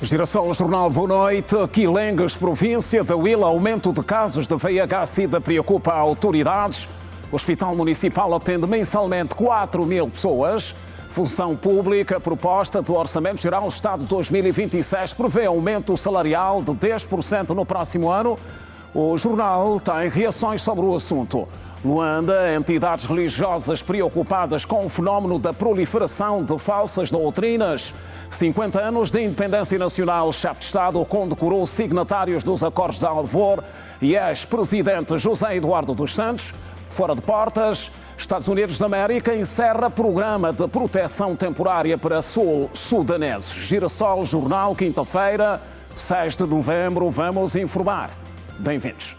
Girassol Jornal, boa noite. Quilengues, província da Huila, aumento de casos de VIH-Sida preocupa autoridades. O Hospital Municipal atende mensalmente 4.000 pessoas. Função pública, proposta do Orçamento Geral do Estado 2026 prevê aumento salarial de 10% no próximo ano. O jornal tem reações sobre o assunto. Luanda, entidades religiosas preocupadas com o fenómeno da proliferação de falsas doutrinas. 50 anos de independência nacional, chefe de Estado condecorou signatários dos Acordos de Alvor e ex-presidente José Eduardo dos Santos. Fora de portas, Estados Unidos da América encerra programa de proteção temporária para sul-sudaneses. Girassol Jornal, quinta-feira, 6 de novembro, vamos informar. Bem-vindos.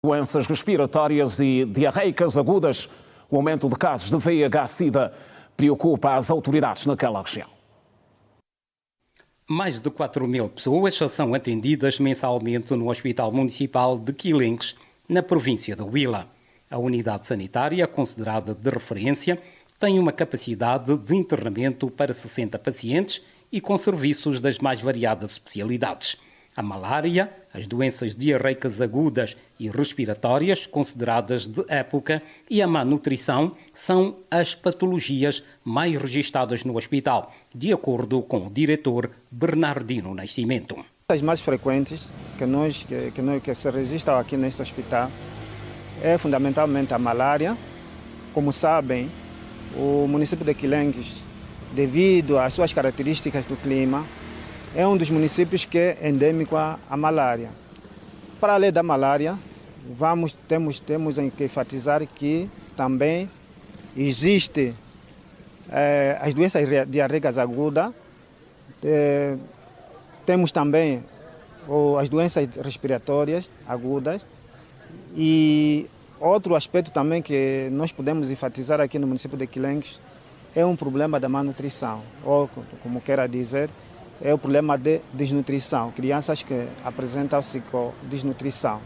Doenças respiratórias e diarreicas agudas, o aumento de casos de VIH-Sida preocupa as autoridades naquela região. Mais de 4.000 pessoas são atendidas mensalmente no Hospital Municipal de Quilengues, na província da Huila. A unidade sanitária, considerada de referência, tem uma capacidade de internamento para 60 pacientes e com serviços das mais variadas especialidades. A malária, as doenças diarreicas agudas e respiratórias, consideradas de época, e a má nutrição são as patologias mais registadas no hospital, de acordo com o diretor Bernardino Nascimento. As mais frequentes que se registram aqui neste hospital é fundamentalmente a malária. Como sabem, o município de Quilengues, devido às suas características do clima, é um dos municípios que é endêmico à malária. Para além da malária, temos que enfatizar que também existe as doenças diarreicas agudas, temos também as doenças respiratórias agudas e outro aspecto também que nós podemos enfatizar aqui no município de Quilengues é um problema da malnutrição, ou como queira dizer, é o problema de desnutrição, crianças que apresentam desnutrição.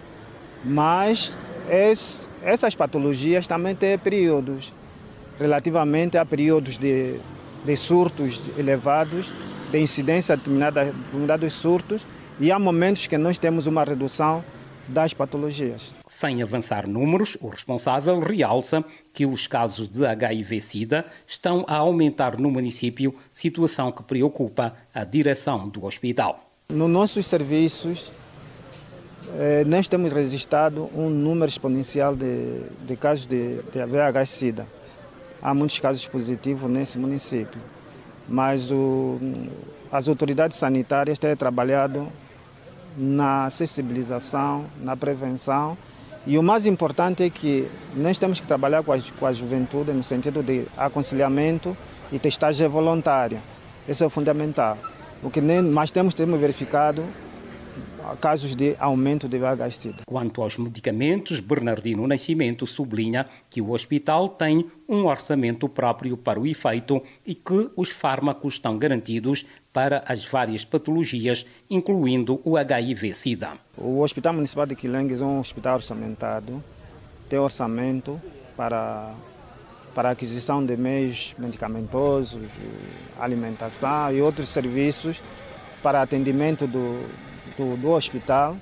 Mas essas patologias também têm períodos, relativamente a períodos de surtos elevados, de incidência de determinados surtos, e há momentos que nós temos uma redução das patologias. Sem avançar números, o responsável realça que os casos de HIV-Sida estão a aumentar no município, situação que preocupa a direção do hospital. Nos nossos serviços, nós temos registrado um número exponencial de casos de VIH-Sida. Há muitos casos positivos nesse município, mas as autoridades sanitárias têm trabalhado na sensibilização, na prevenção, e o mais importante é que nós temos que trabalhar com a juventude no sentido de aconselhamento e testagem voluntária. Isso é fundamental. O que mais temos verificado casos de aumento de VIH-Sida. Quanto aos medicamentos, Bernardino Nascimento sublinha que o hospital tem um orçamento próprio para o efeito e que os fármacos estão garantidos para as várias patologias, incluindo o HIV-Sida. O Hospital Municipal de Quilengues é um hospital orçamentado, tem orçamento para a aquisição de meios medicamentosos, alimentação e outros serviços para atendimento do hospital.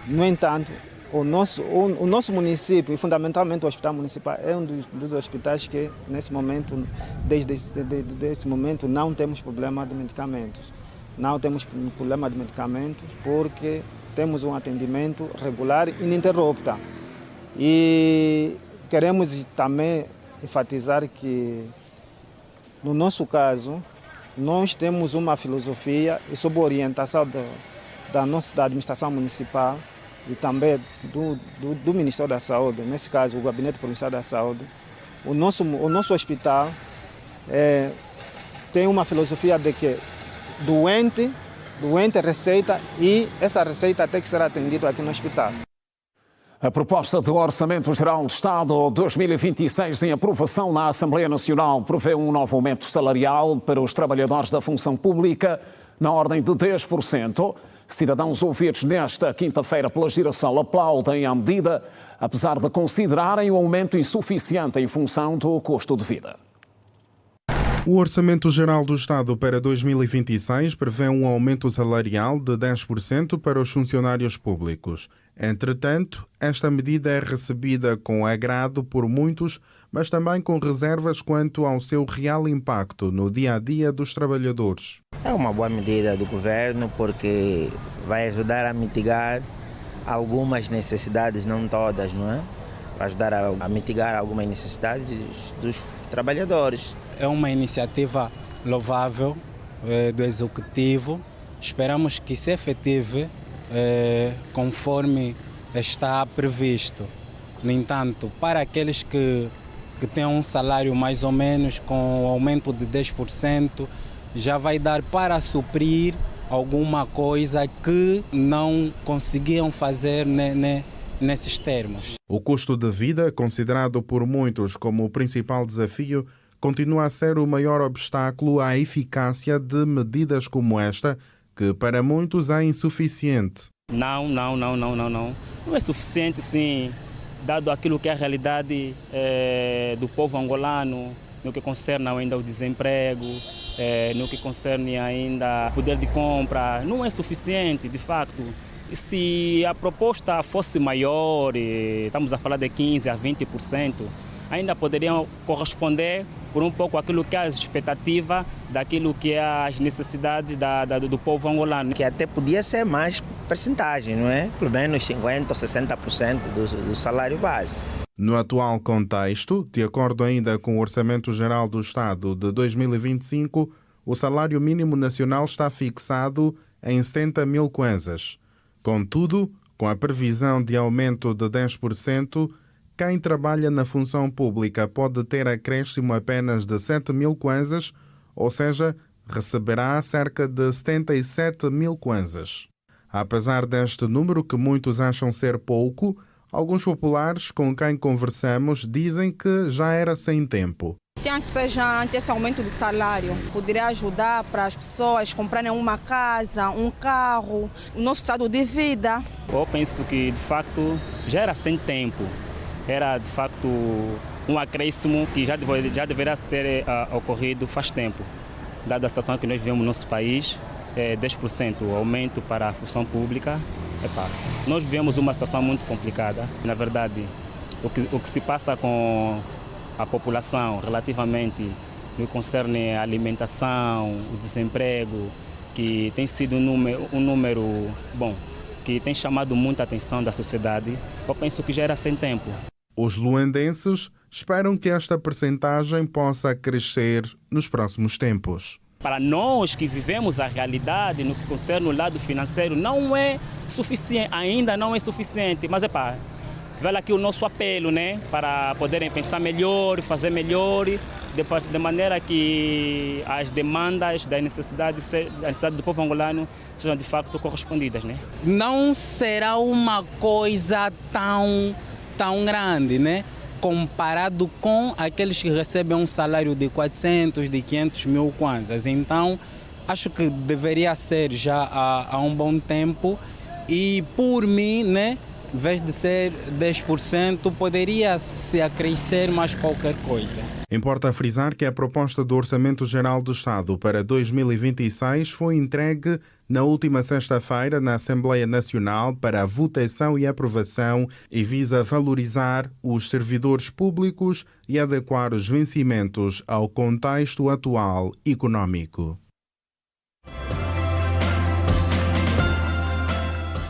No entanto, o nosso município, e fundamentalmente o Hospital Municipal, é um dos hospitais que, nesse momento, desde esse momento, não temos problema de medicamentos. Não temos problema de medicamentos porque temos um atendimento regular e ininterrupto. E queremos também enfatizar que, no nosso caso, nós temos uma filosofia e sob a orientação da administração municipal e também do Ministério da Saúde, nesse caso o Gabinete Provincial da Saúde, o nosso hospital tem uma filosofia de que doente receita e essa receita tem que ser atendida aqui no hospital. A proposta do Orçamento Geral do Estado 2026 em aprovação na Assembleia Nacional prevê um novo aumento salarial para os trabalhadores da função pública na ordem de 10%. Cidadãos ouvidos nesta quinta-feira pela geração aplaudem a medida, apesar de considerarem o aumento insuficiente em função do custo de vida. O Orçamento Geral do Estado para 2026 prevê um aumento salarial de 10% para os funcionários públicos. Entretanto, esta medida é recebida com agrado por muitos, mas também com reservas quanto ao seu real impacto no dia-a-dia dos trabalhadores. É uma boa medida do governo porque vai ajudar a mitigar algumas necessidades, não todas, não é? Vai ajudar a mitigar algumas necessidades dos trabalhadores. É uma iniciativa louvável do Executivo. Esperamos que se efetive conforme está previsto. No entanto, para aqueles que têm um salário mais ou menos com aumento de 10%, já vai dar para suprir alguma coisa que não conseguiam fazer nesses termos. O custo de vida, considerado por muitos como o principal desafio, continua a ser o maior obstáculo à eficácia de medidas como esta, que para muitos é insuficiente. Não é suficiente, sim, dado aquilo que é a realidade do povo angolano, no que concerne ainda o desemprego, no que concerne ainda o poder de compra, não é suficiente, de facto. E se a proposta fosse maior, estamos a falar de 15% a 20%, ainda poderiam corresponder por um pouco aquilo que é as expectativas daquilo que é as necessidades do povo angolano. Que até podia ser mais percentagem, não é? Pelo menos 50% ou 60% do salário base. No atual contexto, de acordo ainda com o Orçamento Geral do Estado de 2025, o salário mínimo nacional está fixado em 70 mil kwanzas. Contudo, com a previsão de aumento de 10%, quem trabalha na função pública pode ter acréscimo apenas de 7 mil kwanzas, ou seja, receberá cerca de 77 mil kwanzas. Apesar deste número que muitos acham ser pouco, alguns populares com quem conversamos dizem que já era sem tempo. Tem que seja esse aumento de salário, poderia ajudar para as pessoas comprarem uma casa, um carro, o nosso estado de vida. Eu penso que, de facto, já era sem tempo. Era, de facto, um acréscimo que já deveria ter ocorrido faz tempo. Dada a situação que nós vivemos no nosso país, 10% o aumento para a função pública. Nós vivemos uma situação muito complicada. Na verdade, o que se passa com a população relativamente no que concerne a alimentação, o desemprego, que tem sido um número bom, que tem chamado muita atenção da sociedade, eu penso que já era sem tempo. Os luandenses esperam que esta percentagem possa crescer nos próximos tempos. Para nós que vivemos a realidade no que concerne o lado financeiro, não é suficiente, ainda não é suficiente, mas vale aqui o nosso apelo, né, para poderem pensar melhor, fazer melhor, de maneira que as demandas da necessidade do povo angolano sejam de facto correspondidas, né? Não será uma coisa tão grande, né? Comparado com aqueles que recebem um salário de 400, de 500 mil kwanzas. Então, acho que deveria ser já há um bom tempo e, por mim, né, em vez de ser 10%, poderia se acrescer mais qualquer coisa. Importa frisar que a proposta do Orçamento Geral do Estado para 2026 foi entregue na última sexta-feira na Assembleia Nacional para a votação e aprovação e visa valorizar os servidores públicos e adequar os vencimentos ao contexto atual econômico.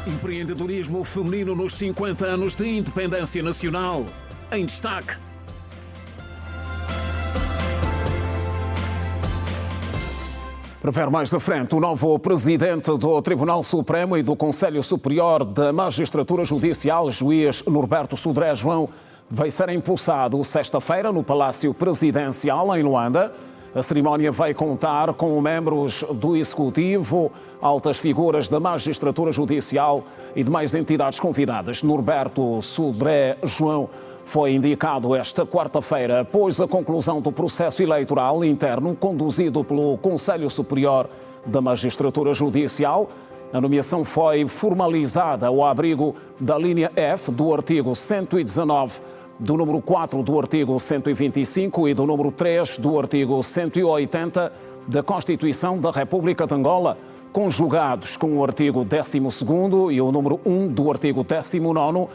Empreendedorismo feminino nos 50 anos de independência nacional. Em destaque. Para ver mais à frente, o novo presidente do Tribunal Supremo e do Conselho Superior da Magistratura Judicial, juiz Norberto Sodré João, vai ser empossado sexta-feira no Palácio Presidencial, em Luanda. A cerimónia vai contar com membros do Executivo, altas figuras da Magistratura Judicial e demais entidades convidadas. Norberto Sodré João foi indicado esta quarta-feira após a conclusão do processo eleitoral interno conduzido pelo Conselho Superior da Magistratura Judicial. A nomeação foi formalizada ao abrigo da linha F do artigo 119, do número 4 do artigo 125 e do número 3 do artigo 180 da Constituição da República de Angola, conjugados com o artigo 12º e o número 1 do artigo 19º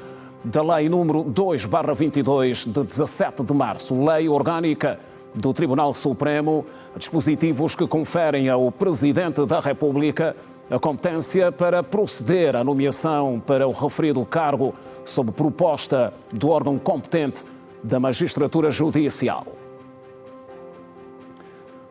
da Lei número 2/22 de 17 de março, Lei Orgânica do Tribunal Supremo, dispositivos que conferem ao Presidente da República a competência para proceder à nomeação para o referido cargo sob proposta do órgão competente da Magistratura Judicial.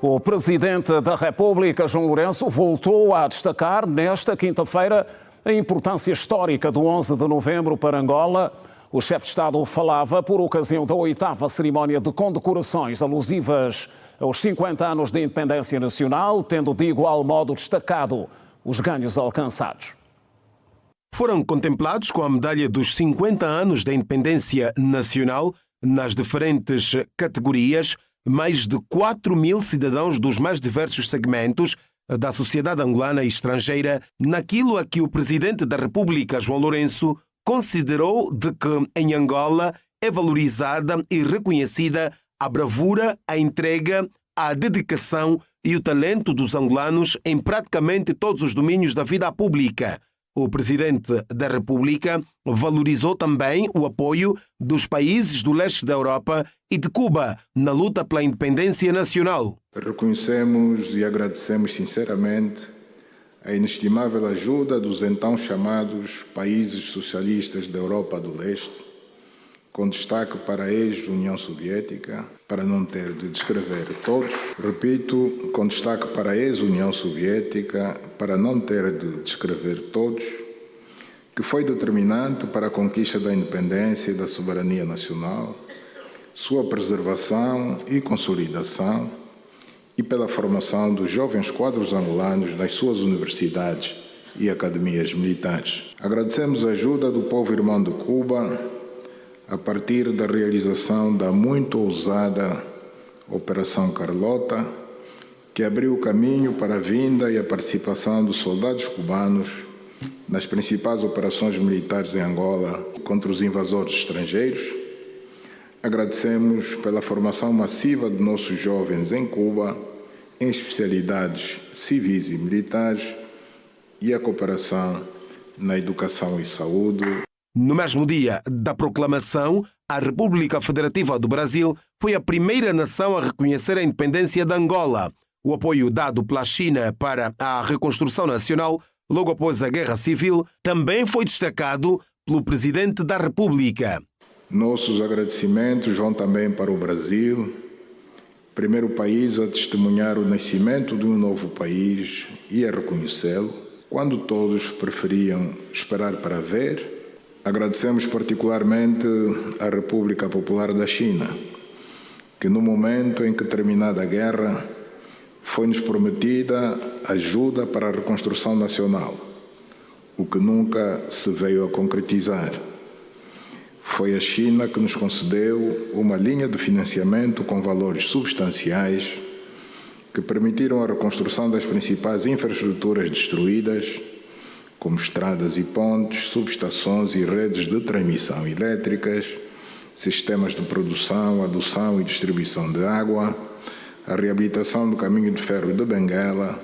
O Presidente da República, João Lourenço, voltou a destacar nesta quinta-feira a importância histórica do 11 de novembro para Angola. O chefe de Estado falava por ocasião da 8ª cerimónia de condecorações alusivas aos 50 anos de independência nacional, tendo de igual modo destacado os ganhos alcançados. Foram contemplados com a medalha dos 50 anos da independência nacional nas diferentes categorias mais de 4.000 cidadãos dos mais diversos segmentos da sociedade angolana e estrangeira naquilo a que o Presidente da República, João Lourenço, considerou de que em Angola é valorizada e reconhecida a bravura, a entrega, a dedicação e o talento dos angolanos em praticamente todos os domínios da vida pública. O Presidente da República valorizou também o apoio dos países do leste da Europa e de Cuba na luta pela independência nacional. Reconhecemos e agradecemos sinceramente a inestimável ajuda dos então chamados países socialistas da Europa do Leste, com destaque para a ex-União Soviética, para não ter de descrever todos. Repito, com destaque para a ex-União Soviética, para não ter de descrever todos, que foi determinante para a conquista da independência e da soberania nacional, sua preservação e consolidação, e pela formação dos jovens quadros angolanos nas suas universidades e academias militares. Agradecemos a ajuda do povo irmão de Cuba a partir da realização da muito ousada Operação Carlota, que abriu o caminho para a vinda e a participação dos soldados cubanos nas principais operações militares em Angola contra os invasores estrangeiros. Agradecemos pela formação massiva de nossos jovens em Cuba, em especialidades civis e militares, e a cooperação na educação e saúde. No mesmo dia da proclamação, a República Federativa do Brasil foi a primeira nação a reconhecer a independência de Angola. O apoio dado pela China para a reconstrução nacional logo após a Guerra Civil também foi destacado pelo Presidente da República. Nossos agradecimentos vão também para o Brasil, primeiro país a testemunhar o nascimento de um novo país e a reconhecê-lo, quando todos preferiam esperar para ver. Agradecemos particularmente à República Popular da China, que no momento em que terminada a guerra, foi-nos prometida ajuda para a reconstrução nacional, o que nunca se veio a concretizar. Foi a China que nos concedeu uma linha de financiamento com valores substanciais que permitiram a reconstrução das principais infraestruturas destruídas, como estradas e pontes, subestações e redes de transmissão elétricas, sistemas de produção, adução e distribuição de água, a reabilitação do caminho de ferro de Benguela,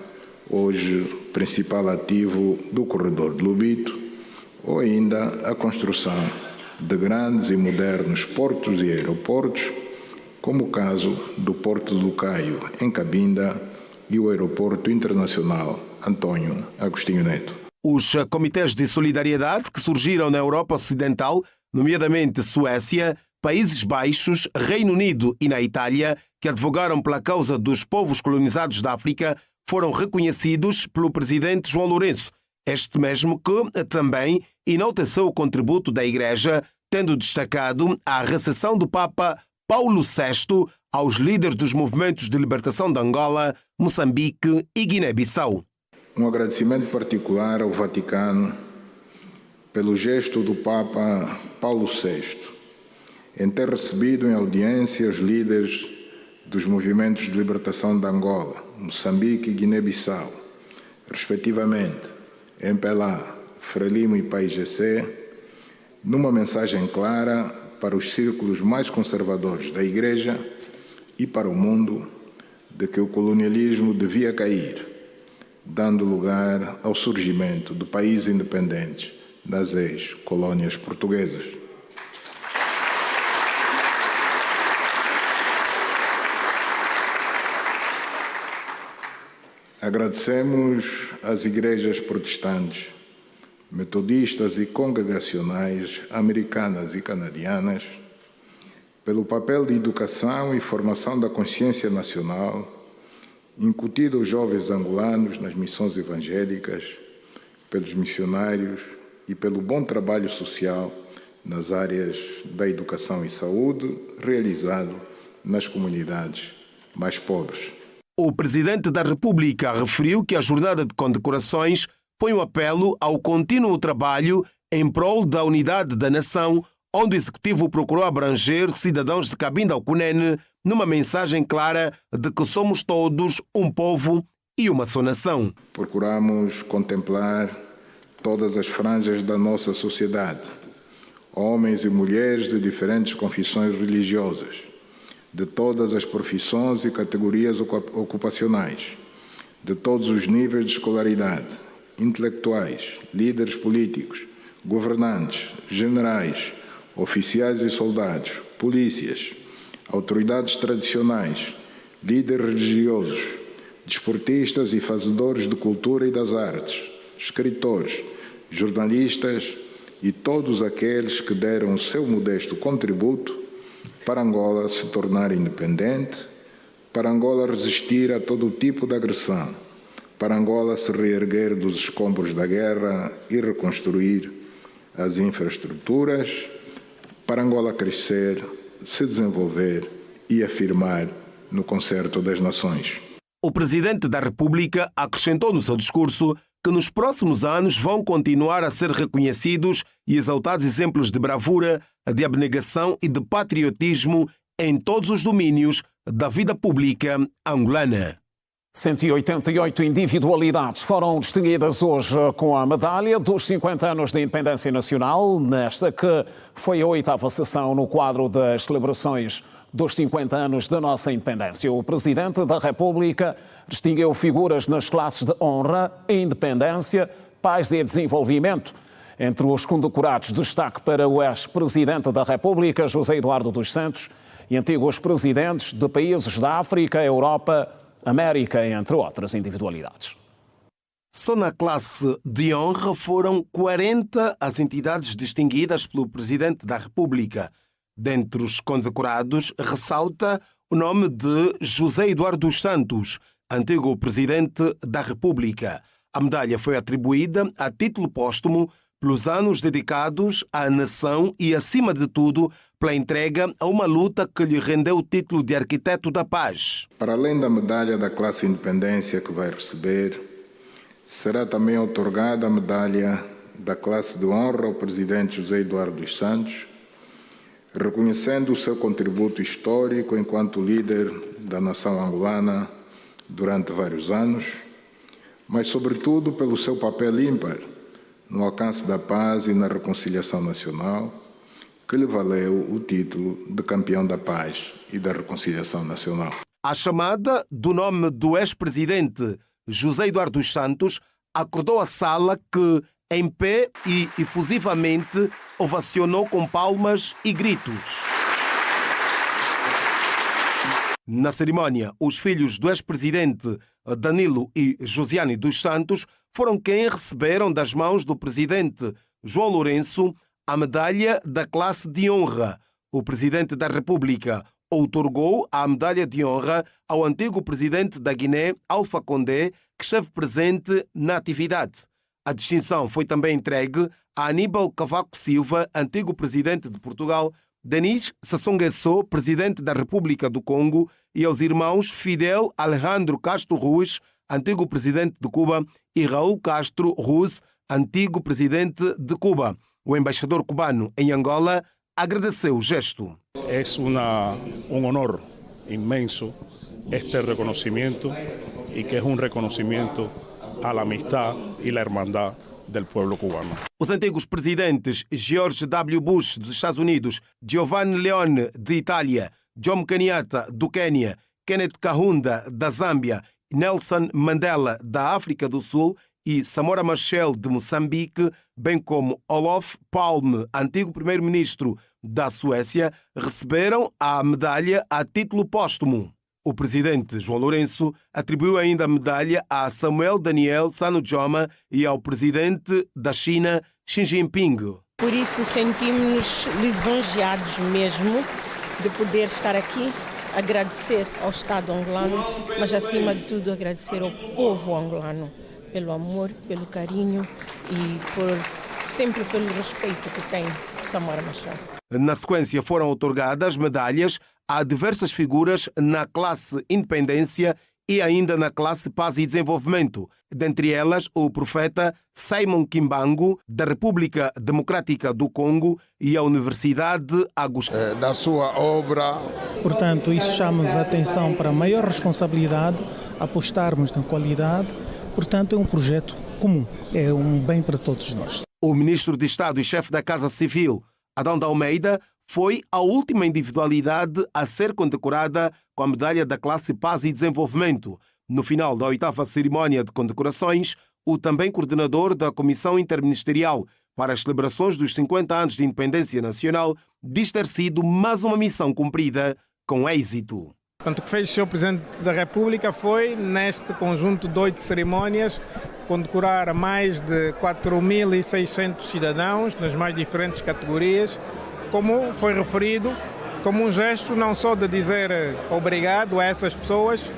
hoje principal ativo do corredor de Lubito, ou ainda a construção de grandes e modernos portos e aeroportos, como o caso do Porto do Caio, em Cabinda, e o Aeroporto Internacional António Agostinho Neto. Os comitês de solidariedade que surgiram na Europa Ocidental, nomeadamente Suécia, Países Baixos, Reino Unido e na Itália, que advogaram pela causa dos povos colonizados da África, foram reconhecidos pelo Presidente João Lourenço, este mesmo que também enalteceu o contributo da Igreja, tendo destacado a recepção do Papa Paulo VI aos líderes dos movimentos de libertação de Angola, Moçambique e Guiné-Bissau. Um agradecimento particular ao Vaticano pelo gesto do Papa Paulo VI em ter recebido em audiência os líderes dos movimentos de libertação de Angola, Moçambique e Guiné-Bissau, respectivamente, em Pelá, Frelimo e Paijecê, numa mensagem clara para os círculos mais conservadores da Igreja e para o mundo de que o colonialismo devia cair, dando lugar ao surgimento de países independentes das ex-colônias portuguesas. Agradecemos às igrejas protestantes, metodistas e congregacionais americanas e canadianas pelo papel de educação e formação da consciência nacional incutido aos jovens angolanos nas missões evangélicas, pelos missionários e pelo bom trabalho social nas áreas da educação e saúde realizado nas comunidades mais pobres. O Presidente da República referiu que a jornada de condecorações foi um apelo ao contínuo trabalho em prol da unidade da nação, onde o Executivo procurou abranger cidadãos de Cabinda ao Cunene numa mensagem clara de que somos todos um povo e uma só nação. Procuramos contemplar todas as franjas da nossa sociedade, homens e mulheres de diferentes confissões religiosas, de todas as profissões e categorias ocupacionais, de todos os níveis de escolaridade, intelectuais, líderes políticos, governantes, generais, oficiais e soldados, polícias, autoridades tradicionais, líderes religiosos, desportistas e fazedores de cultura e das artes, escritores, jornalistas e todos aqueles que deram o seu modesto contributo para Angola se tornar independente, para Angola resistir a todo tipo de agressão, para Angola se reerguer dos escombros da guerra e reconstruir as infraestruturas, para Angola crescer, se desenvolver e afirmar no concerto das nações. O Presidente da República acrescentou no seu discurso que nos próximos anos vão continuar a ser reconhecidos e exaltados exemplos de bravura, de abnegação e de patriotismo em todos os domínios da vida pública angolana. 188 individualidades foram distinguidas hoje com a medalha dos 50 anos da Independência Nacional, nesta que foi a 8ª sessão no quadro das celebrações dos 50 anos da nossa independência. O Presidente da República distinguiu figuras nas classes de honra, independência, paz e desenvolvimento. Entre os condecorados, destaque para o ex-Presidente da República, José Eduardo dos Santos, e antigos presidentes de países da África, Europa, América, entre outras individualidades. Só na classe de honra foram 40 as entidades distinguidas pelo Presidente da República. Dentre os condecorados, ressalta o nome de José Eduardo dos Santos, antigo Presidente da República. A medalha foi atribuída a título póstumo pelos anos dedicados à nação e, acima de tudo, pela entrega a uma luta que lhe rendeu o título de Arquiteto da Paz. Para além da medalha da classe Independência que vai receber, será também outorgada a medalha da classe de honra ao Presidente José Eduardo dos Santos, reconhecendo o seu contributo histórico enquanto líder da nação angolana durante vários anos, mas sobretudo pelo seu papel ímpar no alcance da paz e na reconciliação nacional, que lhe valeu o título de campeão da paz e da reconciliação nacional. A chamada do nome do ex-presidente José Eduardo dos Santos acordou a sala que, em pé e efusivamente, ovacionou com palmas e gritos. Na cerimónia, os filhos do ex-presidente Danilo e Josiane dos Santos foram quem receberam das mãos do presidente João Lourenço a medalha da classe de honra. O Presidente da República outorgou a medalha de honra ao antigo presidente da Guiné, Alpha Condé, que esteve presente na atividade. A distinção foi também entregue a Aníbal Cavaco Silva, antigo presidente de Portugal, Denis Sassou Nguesso, presidente da República do Congo, e aos irmãos Fidel Alejandro Castro Ruz, antigo presidente de Cuba, e Raul Castro Ruz, antigo presidente de Cuba. O embaixador cubano em Angola agradeceu o gesto. É um honor inmenso este reconocimiento y que es un reconocimiento a la amistad y la hermandad del pueblo cubano. Os antigos presidentes George W. Bush, dos Estados Unidos, Giovanni Leone, de Itália, Jomo Kenyatta, do Quênia, Kenneth Kaunda, da Zâmbia, Nelson Mandela, da África do Sul e Samora Machel, de Moçambique, bem como Olof Palme, antigo primeiro-ministro da Suécia, receberam a medalha a título póstumo. O presidente João Lourenço atribuiu ainda a medalha a Samuel Daniel Sanujoma e ao presidente da China, Xi Jinping. Por isso sentimos-nos lisonjeados mesmo de poder estar aqui, agradecer ao Estado angolano, mas acima de tudo agradecer ao povo angolano pelo amor, pelo carinho e sempre pelo respeito que tem Samora Machel. Na sequência foram outorgadas medalhas a diversas figuras na classe Independência e ainda na classe Paz e Desenvolvimento, dentre elas o profeta Simon Kimbangu, da República Democrática do Congo, e a Universidade Agostinho. Da sua obra. Portanto, isso chama-nos a atenção para a maior responsabilidade, apostarmos na qualidade. Portanto, é um projeto comum, é um bem para todos nós. O ministro de Estado e chefe da Casa Civil, Adão de Almeida, foi a última individualidade a ser condecorada com a medalha da classe Paz e Desenvolvimento. No final da 8ª cerimónia de condecorações, o também coordenador da Comissão Interministerial para as celebrações dos 50 anos de independência nacional diz ter sido mais uma missão cumprida com êxito. Portanto, o que fez o Sr. Presidente da República foi, neste conjunto de 8 cerimónias, condecorar mais de 4.600 cidadãos nas mais diferentes categorias, como foi referido, como um gesto não só de dizer obrigado a essas pessoas,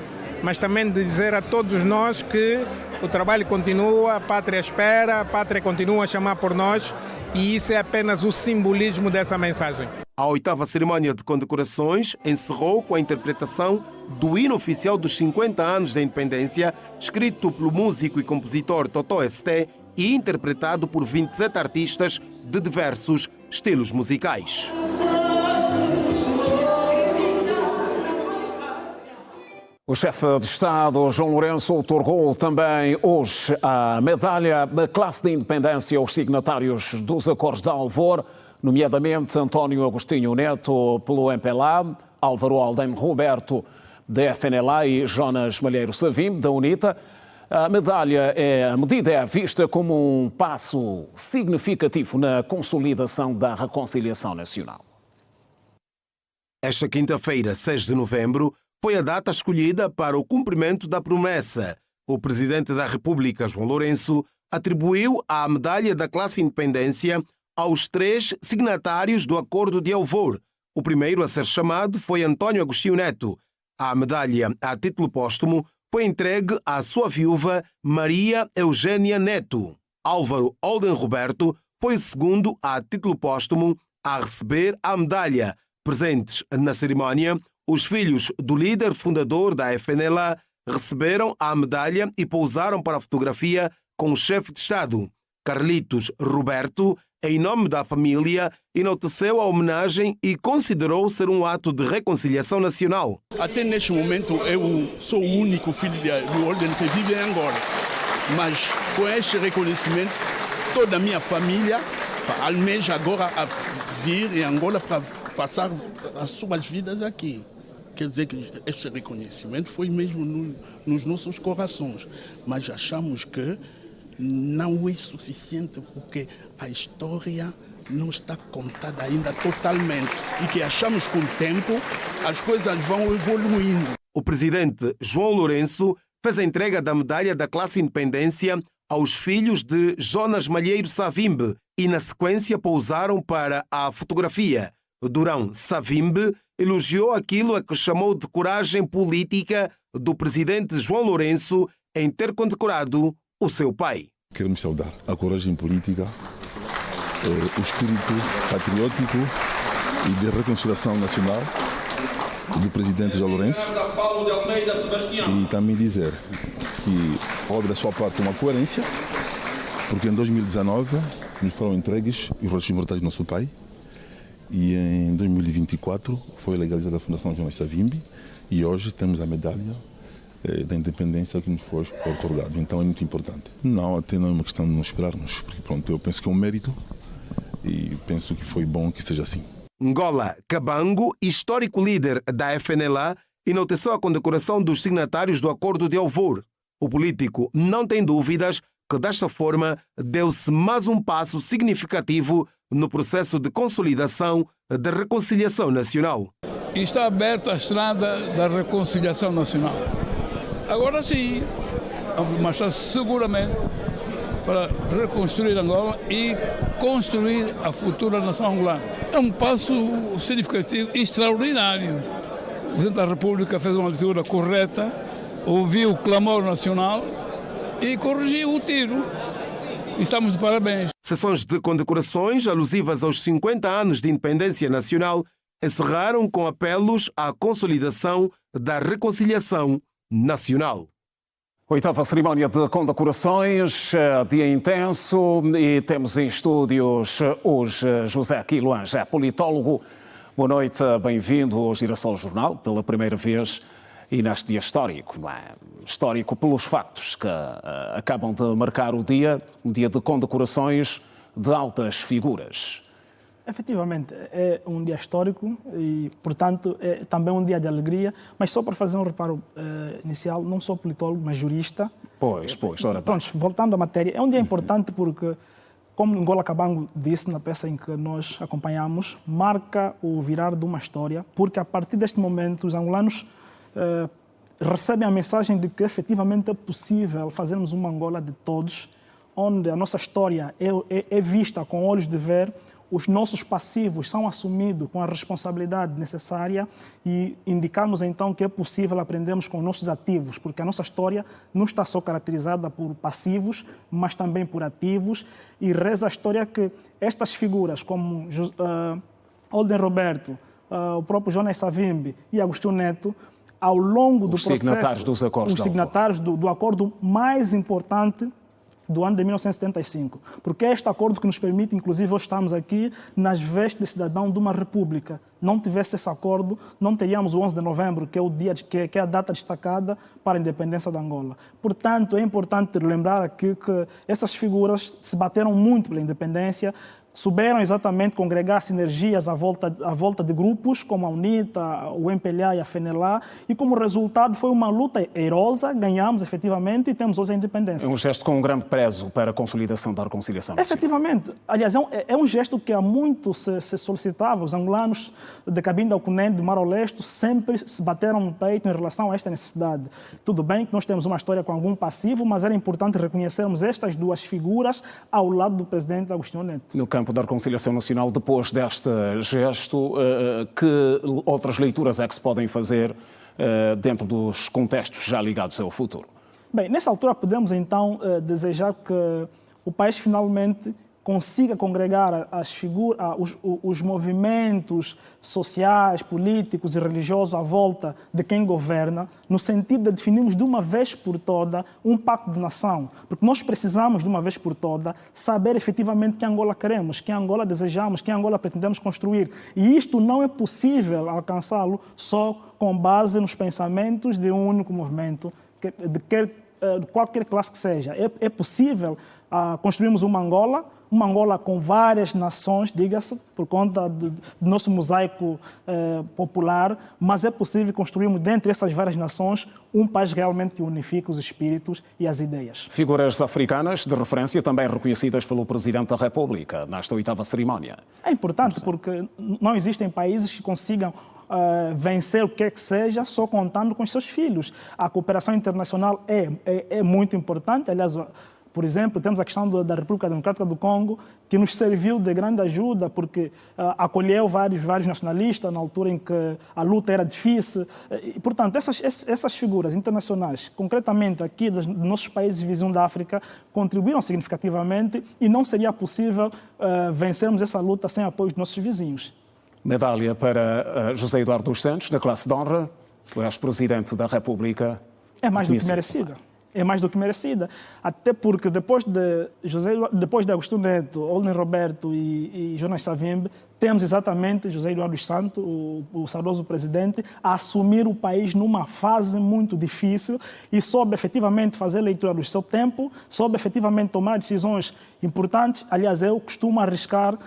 mas também de dizer a todos nós que o trabalho continua, a pátria espera, a pátria continua a chamar por nós, e isso é apenas o simbolismo dessa mensagem. A 8ª cerimónia de condecorações encerrou com a interpretação do hino oficial dos 50 anos da independência, escrito pelo músico e compositor Totó Esté e interpretado por 27 artistas de diversos estilos musicais. O chefe de Estado, João Lourenço, outorgou também hoje a medalha da classe de independência aos signatários dos Acordos de Alvor, nomeadamente António Agostinho Neto, pelo MPLA, Álvaro Alden Roberto, da FNLA e Jonas Malheiro Savimbi, da UNITA. A medida é vista como um passo significativo na consolidação da reconciliação nacional. Esta quinta-feira, 6 de novembro, foi a data escolhida para o cumprimento da promessa. O presidente da República, João Lourenço, atribuiu a medalha da classe Independência aos 3 signatários do Acordo de Alvor. O primeiro a ser chamado foi António Agostinho Neto. A medalha, a título póstumo, foi entregue à sua viúva Maria Eugênia Neto. Álvaro Alden Roberto foi o segundo a título póstumo a receber a medalha. Presentes na cerimónia, os filhos do líder fundador da FNLA receberam a medalha e pousaram para a fotografia com o chefe de Estado. Carlitos Roberto, em nome da família, enalteceu a homenagem e considerou ser um ato de reconciliação nacional. Até neste momento eu sou o único filho do Alden que vive em Angola. Mas com este reconhecimento, toda a minha família almeja agora a vir em Angola para passar as suas vidas aqui. Quer dizer que este reconhecimento foi mesmo nos nossos corações. Mas achamos que não é suficiente porque a história não está contada ainda totalmente e que achamos que com o tempo as coisas vão evoluindo. O presidente João Lourenço fez a entrega da medalha da classe Independência aos filhos de Jonas Malheiro Savimbi e na sequência pousaram para a fotografia. Durão Savimbi elogiou aquilo a que chamou de coragem política do presidente João Lourenço em ter condecorado o seu pai. Queremos saudar a coragem política, o espírito patriótico e de reconciliação nacional do presidente João Lourenço e também dizer que houve da sua parte uma coerência, porque em 2019 nos foram entregues os restos mortais do nosso pai e em 2024 foi legalizada a Fundação Jonas Savimbi e hoje temos a medalha da independência que nos foi otorgado. Então é muito importante. Não, até não é uma questão de nos esperarmos, porque pronto, eu penso que é um mérito e penso que foi bom que seja assim. Ngola Kabango, histórico líder da FNLA, enalteceu a condecoração dos signatários do Acordo de Alvor. O político não tem dúvidas que, desta forma, deu-se mais um passo significativo no processo de consolidação da reconciliação nacional. E está aberta a estrada da reconciliação nacional. Agora sim, vamos marchar seguramente para reconstruir Angola e construir a futura nação angolana. É um passo significativo, extraordinário. O Presidente da República fez uma leitura correta, ouviu o clamor nacional e corrigiu o tiro. E estamos de parabéns. Sessões de condecorações alusivas aos 50 anos de independência nacional encerraram com apelos à consolidação da reconciliação nacional. Oitava cerimónia de condecorações, dia intenso, e temos em estúdios hoje José Quiluanja, é politólogo. Boa noite, bem-vindo ao Girassol Jornal, pela primeira vez e neste dia histórico, não é? Histórico pelos factos que acabam de marcar o dia, um dia de condecorações de altas figuras. Efetivamente, é um dia histórico e, portanto, é também um dia de alegria, mas só para fazer um reparo inicial, não sou politólogo, mas jurista. Pois, ora bem. Pronto, voltando à matéria, é um dia importante porque, como Ngola Kabango disse na peça em que nós acompanhamos, marca o virar de uma história, porque a partir deste momento os angolanos recebem a mensagem de que efetivamente é possível fazermos uma Angola de todos, onde a nossa história é vista com olhos de ver, os nossos passivos são assumidos com a responsabilidade necessária e indicamos então que é possível aprendermos com os nossos ativos, porque a nossa história não está só caracterizada por passivos, mas também por ativos, e reza a história que estas figuras como Olden Roberto, o próprio Jonas Savimbi e Agostinho Neto, ao longo do processo, os signatários do acordo mais importante do ano de 1975, porque é este acordo que nos permite, inclusive, hoje estamos aqui nas vestes de cidadão de uma república. Não tivesse esse acordo, não teríamos o 11 de novembro, que é o dia que é a data destacada para a independência de Angola. Portanto, é importante lembrar aqui que essas figuras se bateram muito pela independência, souberam exatamente congregar sinergias à volta de grupos como a UNITA, o MPLA e a FNLA, e como resultado foi uma luta herosa, ganhamos efetivamente e temos hoje a independência. É um gesto com um grande prezo para a consolidação da reconciliação nacional. Efetivamente. Aliás, é um gesto que há muito se solicitava. Os angolanos de Cabinda ao Cunene, do Mar ao Leste, sempre se bateram no peito em relação a esta necessidade. Tudo bem que nós temos uma história com algum passivo, mas era importante reconhecermos estas duas figuras ao lado do presidente Agostinho Neto. No campo da reconciliação nacional, depois deste gesto, que outras leituras é que se podem fazer dentro dos contextos já ligados ao futuro? Bem, nessa altura podemos então desejar que o país finalmente consiga congregar os movimentos sociais, políticos e religiosos à volta de quem governa, no sentido de definirmos de uma vez por toda um pacto de nação. Porque nós precisamos, de uma vez por toda, saber efetivamente que Angola queremos, que Angola desejamos, que Angola pretendemos construir. E isto não é possível alcançá-lo só com base nos pensamentos de um único movimento, de qualquer classe que seja. É possível construirmos uma Angola com várias nações, diga-se, por conta do nosso mosaico popular, mas é possível construirmos, dentre essas várias nações, um país realmente que unifique os espíritos e as ideias. Figuras africanas de referência também reconhecidas pelo Presidente da República nesta oitava cerimónia. É importante porque não existem países que consigam vencer o que é que seja só contando com os seus filhos. A cooperação internacional é muito importante. Aliás, por exemplo, temos a questão da República Democrática do Congo, que nos serviu de grande ajuda, porque acolheu vários nacionalistas na altura em que a luta era difícil. E, portanto, essas figuras internacionais, concretamente aqui dos nossos países vizinhos da África, contribuíram significativamente e não seria possível vencermos essa luta sem apoio dos nossos vizinhos. Medalha para José Eduardo dos Santos, da classe de honra, o ex-presidente da República. É mais do que merecida. é mais do que merecida. Até porque depois de Agostinho Neto, Olden Roberto e Jonas Savimbi, temos exatamente José Eduardo dos Santos, o saudoso presidente, a assumir o país numa fase muito difícil e soube efetivamente fazer leitura do seu tempo, soube efetivamente tomar decisões importantes. Aliás, eu costumo arriscar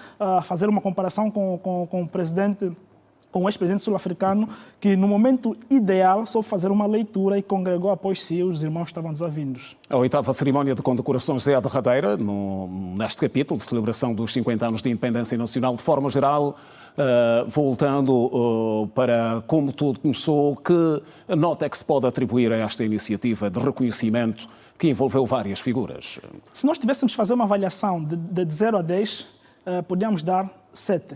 fazer uma comparação com o presidente, com o ex-presidente sul-africano, que no momento ideal soube fazer uma leitura e congregou após si os irmãos que estavam desavindos. A 8ª cerimónia de condecorações é a derradeira neste capítulo de celebração dos 50 anos de independência nacional. De forma geral, voltando para como tudo começou, que nota é que se pode atribuir a esta iniciativa de reconhecimento que envolveu várias figuras? Se nós tivéssemos de fazer uma avaliação de 0 a 10, podíamos dar 7.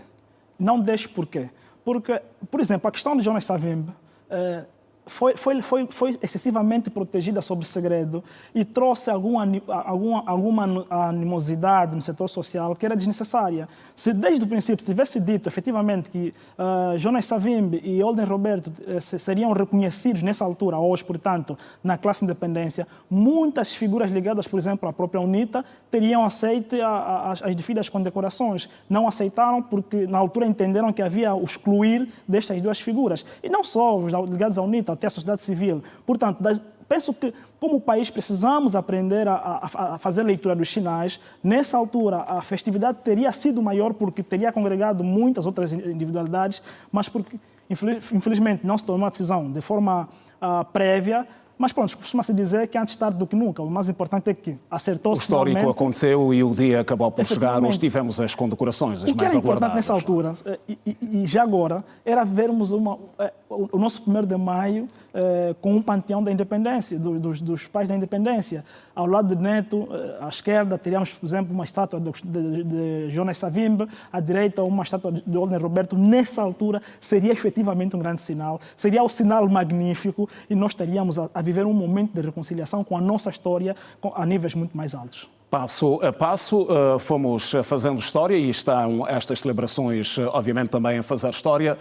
Não 10 por quê? Porque, por exemplo, a questão de Jonas Savimbi foi excessivamente protegida sob segredo e trouxe alguma animosidade no setor social que era desnecessária. Se desde o princípio se tivesse dito efetivamente que Jonas Savimbi e Olden Roberto seriam reconhecidos nessa altura, hoje, portanto, na classe independência, muitas figuras ligadas, por exemplo, à própria UNITA, teriam aceito as devidas condecorações. Não aceitaram porque, na altura, entenderam que havia o excluir destas duas figuras. E não só os ligados à UNITA, até a sociedade civil. Portanto, penso que, como país, precisamos aprender a fazer leitura dos sinais. Nessa altura, a festividade teria sido maior porque teria congregado muitas outras individualidades, mas porque, infelizmente, não se tomou a decisão de forma prévia. Mas pronto, costuma-se dizer que antes tarde do que nunca. O mais importante é que acertou-se. O histórico aconteceu e o dia acabou por chegar. Hoje tivemos as condecorações, as mais aguardadas. O que era importante nessa altura, e já agora, era vermos o nosso 1º de maio com um panteão da independência, dos pais da independência. Ao lado de Neto, à esquerda, teríamos, por exemplo, uma estátua de Jonas Savimbi, à direita, uma estátua de Olden Roberto. Nessa altura, seria efetivamente um grande sinal. Seria um sinal magnífico e nós estaríamos a viver um momento de reconciliação com a nossa história a níveis muito mais altos. Passo a passo, fomos fazendo história e estão estas celebrações, obviamente, também a fazer história.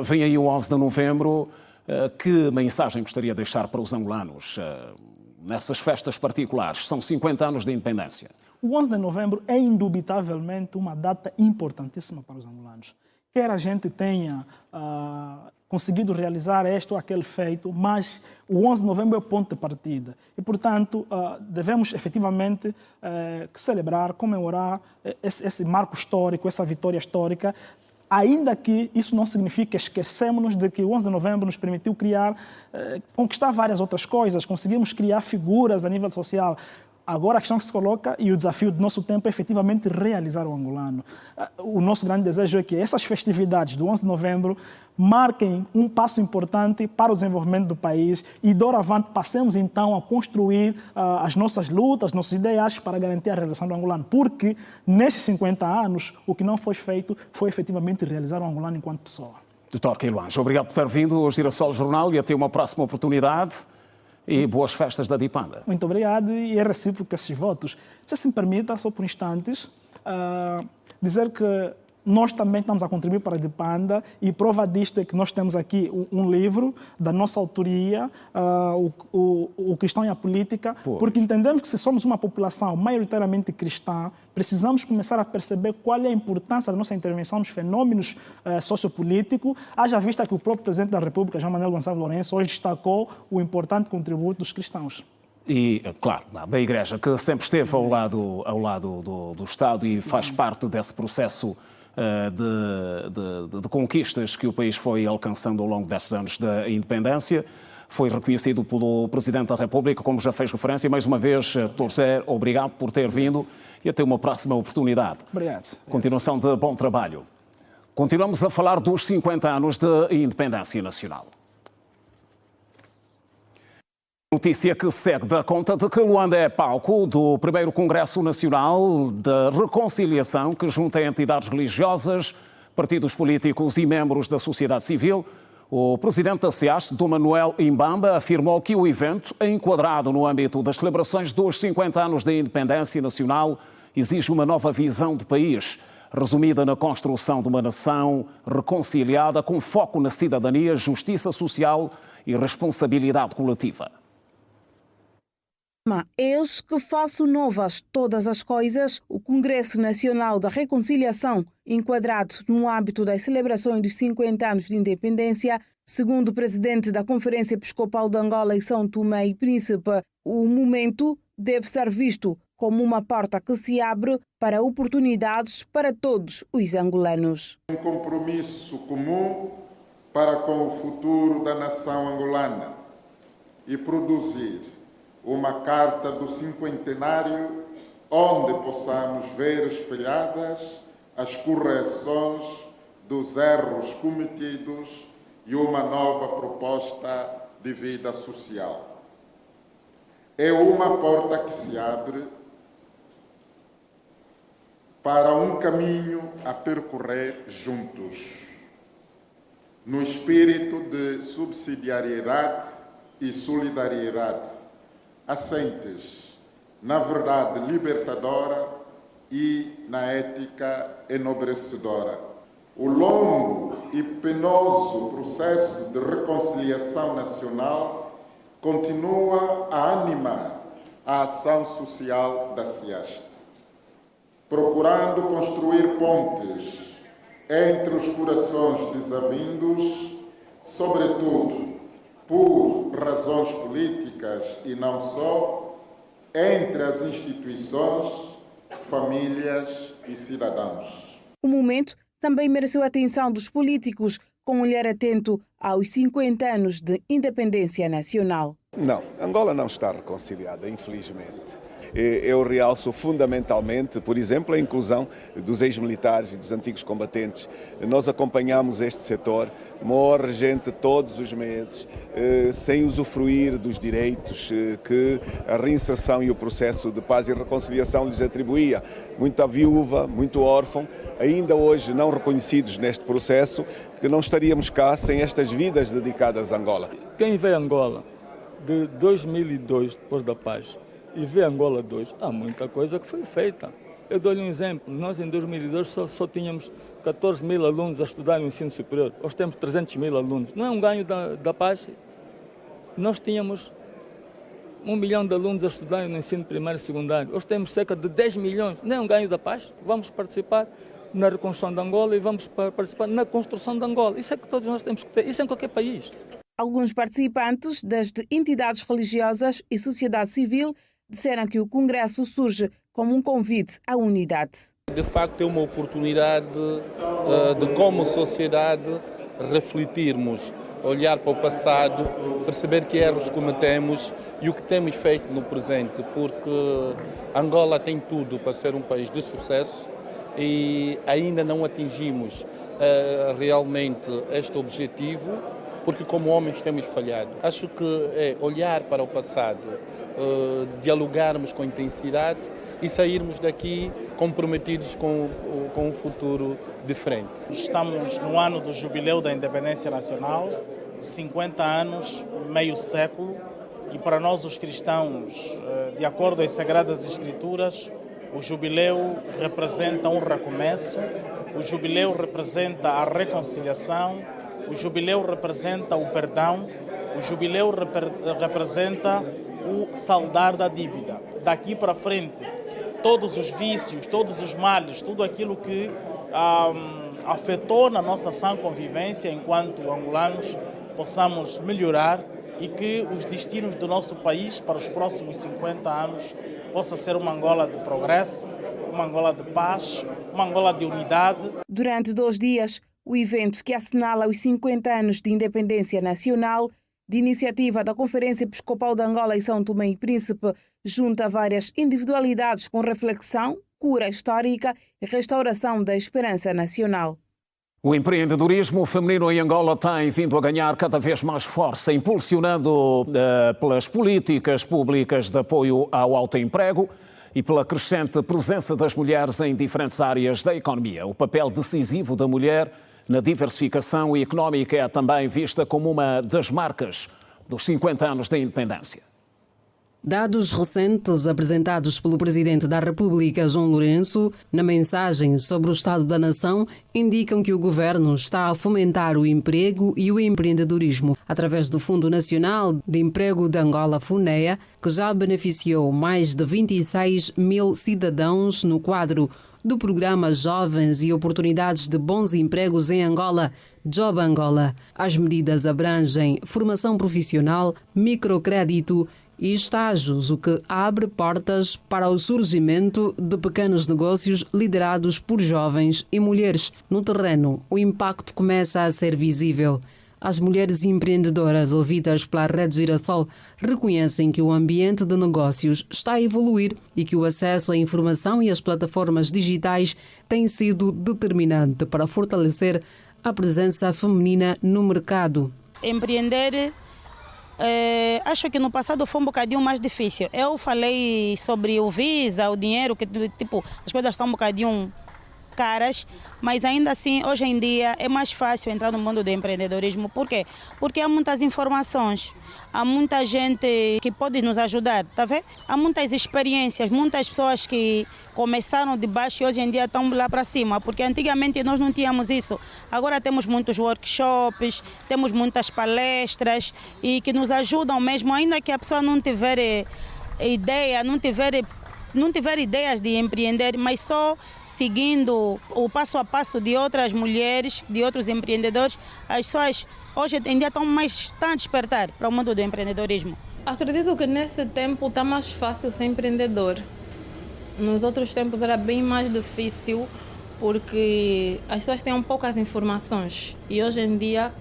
Vem aí o 11 de novembro. Que mensagem gostaria de deixar para os angolanos nessas festas particulares? São 50 anos de independência. O 11 de novembro é indubitavelmente uma data importantíssima para os angolanos. Quer a gente tenha conseguido realizar este ou aquele feito, mas o 11 de novembro é o ponto de partida. E, portanto, devemos efetivamente celebrar, comemorar esse marco histórico, essa vitória histórica, ainda que isso não signifique esquecermos de que o 11 de novembro nos permitiu conquistar várias outras coisas, conseguimos criar figuras a nível social. Agora a questão que se coloca e o desafio do nosso tempo é efetivamente realizar o angolano. O nosso grande desejo é que essas festividades do 11 de novembro marquem um passo importante para o desenvolvimento do país e, doravante, passemos então a construir as nossas lutas, nossos ideais para garantir a realização do angolano. Porque, nesses 50 anos, o que não foi feito foi efetivamente realizar o angolano enquanto pessoa. Dr. Queilange, obrigado por ter vindo ao Girassol Jornal e até uma próxima oportunidade. E boas festas da Dipanda. Muito obrigado e é recíproco esses votos. Se me permita, só por instantes, dizer que nós também estamos a contribuir para a Dipanda e prova disto é que nós temos aqui um livro da nossa autoria, o Cristão e a Política, porque entendemos que se somos uma população maioritariamente cristã, precisamos começar a perceber qual é a importância da nossa intervenção nos fenômenos sociopolíticos, haja vista que o próprio Presidente da República, João Manuel Gonçalves Lourenço, hoje destacou o importante contributo dos cristãos. E, claro, da Igreja, que sempre esteve ao lado do Estado e faz parte desse processo de conquistas que o país foi alcançando ao longo destes anos da independência. Foi reconhecido pelo Presidente da República, como já fez referência. Mais uma vez, Dr. José, obrigado por ter vindo e até uma próxima oportunidade. Obrigado. Continuação de bom trabalho. Continuamos a falar dos 50 anos de independência nacional. Notícia que segue dá conta de que Luanda é palco do primeiro Congresso Nacional de Reconciliação que junta entidades religiosas, partidos políticos e membros da sociedade civil. O presidente da SEAS, Dom Manuel Imbamba, afirmou que o evento, enquadrado no âmbito das celebrações dos 50 anos da independência nacional, exige uma nova visão do país, resumida na construção de uma nação reconciliada com foco na cidadania, justiça social e responsabilidade coletiva. Eis que faço novas todas as coisas. O Congresso Nacional da Reconciliação, enquadrado no âmbito das celebrações dos 50 anos de independência, segundo o presidente da Conferência Episcopal de Angola e São Tomé e Príncipe, o momento deve ser visto como uma porta que se abre para oportunidades para todos os angolanos. Um compromisso comum para com o futuro da nação angolana e produzir uma carta do cinquentenário onde possamos ver espelhadas as correções dos erros cometidos e uma nova proposta de vida social. É uma porta que se abre para um caminho a percorrer juntos, no espírito de subsidiariedade e solidariedade, assentes na verdade libertadora e na ética enobrecedora. O longo e penoso processo de reconciliação nacional continua a animar a ação social da CIAST, procurando construir pontes entre os corações desavindos, sobretudo por razões políticas e não só, entre as instituições, famílias e cidadãos. O momento também mereceu a atenção dos políticos, com um olhar atento aos 50 anos de independência nacional. Não, Angola não está reconciliada, infelizmente. Eu realço fundamentalmente, por exemplo, a inclusão dos ex-militares e dos antigos combatentes. Nós acompanhamos este setor, morre gente todos os meses, sem usufruir dos direitos que a reinserção e o processo de paz e reconciliação lhes atribuía. Muita viúva, muito órfão, ainda hoje não reconhecidos neste processo, que não estaríamos cá sem estas vidas dedicadas a Angola. Quem vê Angola de 2002, depois da paz, e vê Angola 2, há muita coisa que foi feita. Eu dou-lhe um exemplo. Nós, em 2002, só tínhamos 14 mil alunos a estudar no ensino superior. Hoje temos 300 mil alunos. Não é um ganho da paz? Nós tínhamos 1 milhão de alunos a estudar no ensino primário e secundário. Hoje temos cerca de 10 milhões. Não é um ganho da paz? Vamos participar na reconstrução de Angola e vamos participar na construção de Angola. Isso é que todos nós temos que ter. Isso é em qualquer país. Alguns participantes, desde entidades religiosas e sociedade civil, disseram que o Congresso surge como um convite à unidade. De facto, é uma oportunidade de, como sociedade, refletirmos, olhar para o passado, perceber que erros cometemos e o que temos feito no presente, porque Angola tem tudo para ser um país de sucesso e ainda não atingimos realmente este objetivo, porque como homens temos falhado. Acho que é olhar para o passado, dialogarmos com intensidade e sairmos daqui comprometidos com um futuro diferente. Estamos no ano do jubileu da independência nacional, 50 anos, meio século, e para nós os cristãos, de acordo às Sagradas Escrituras, o jubileu representa um recomeço, o jubileu representa a reconciliação, o jubileu representa o perdão, o jubileu representa o saldar da dívida. Daqui para frente, todos os vícios, todos os males, tudo aquilo que afetou na nossa sã convivência enquanto angolanos, possamos melhorar e que os destinos do nosso país para os próximos 50 anos possa ser uma Angola de progresso, uma Angola de paz, uma Angola de unidade. Durante 2 dias, o evento que assinala os 50 anos de independência nacional, de iniciativa da Conferência Episcopal de Angola e São Tomé e Príncipe, junta várias individualidades com reflexão, cura histórica e restauração da esperança nacional. O empreendedorismo feminino em Angola tem vindo a ganhar cada vez mais força, impulsionado pelas políticas públicas de apoio ao autoemprego e pela crescente presença das mulheres em diferentes áreas da economia. O papel decisivo da mulher na diversificação económica é também vista como uma das marcas dos 50 anos da independência. Dados recentes apresentados pelo Presidente da República, João Lourenço, na mensagem sobre o Estado da Nação, indicam que o Governo está a fomentar o emprego e o empreendedorismo através do Fundo Nacional de Emprego de Angola, FUNEA, que já beneficiou mais de 26 mil cidadãos no quadro do programa Jovens e Oportunidades de Bons Empregos em Angola, Job Angola. As medidas abrangem formação profissional, microcrédito e estágios, o que abre portas para o surgimento de pequenos negócios liderados por jovens e mulheres. No terreno, o impacto começa a ser visível. As mulheres empreendedoras ouvidas pela Rede Girassol reconhecem que o ambiente de negócios está a evoluir e que o acesso à informação e às plataformas digitais tem sido determinante para fortalecer a presença feminina no mercado. Empreender, acho que no passado foi um bocadinho mais difícil. Eu falei sobre o Visa, o dinheiro, que tipo, as coisas estão um bocadinho caras, mas ainda assim, hoje em dia, é mais fácil entrar no mundo do empreendedorismo. Por quê? Porque há muitas informações, há muita gente que pode nos ajudar, tá vendo? Há muitas experiências, muitas pessoas que começaram de baixo e hoje em dia estão lá para cima, porque antigamente nós não tínhamos isso. Agora temos muitos workshops, temos muitas palestras e que nos ajudam mesmo, ainda que a pessoa não tiver ideia, não tiver ideias de empreender, mas só seguindo o passo a passo de outras mulheres, de outros empreendedores, as pessoas hoje em dia estão a despertar para o mundo do empreendedorismo. Acredito que nesse tempo está mais fácil ser empreendedor. Nos outros tempos era bem mais difícil porque as pessoas têm poucas informações e hoje em dia,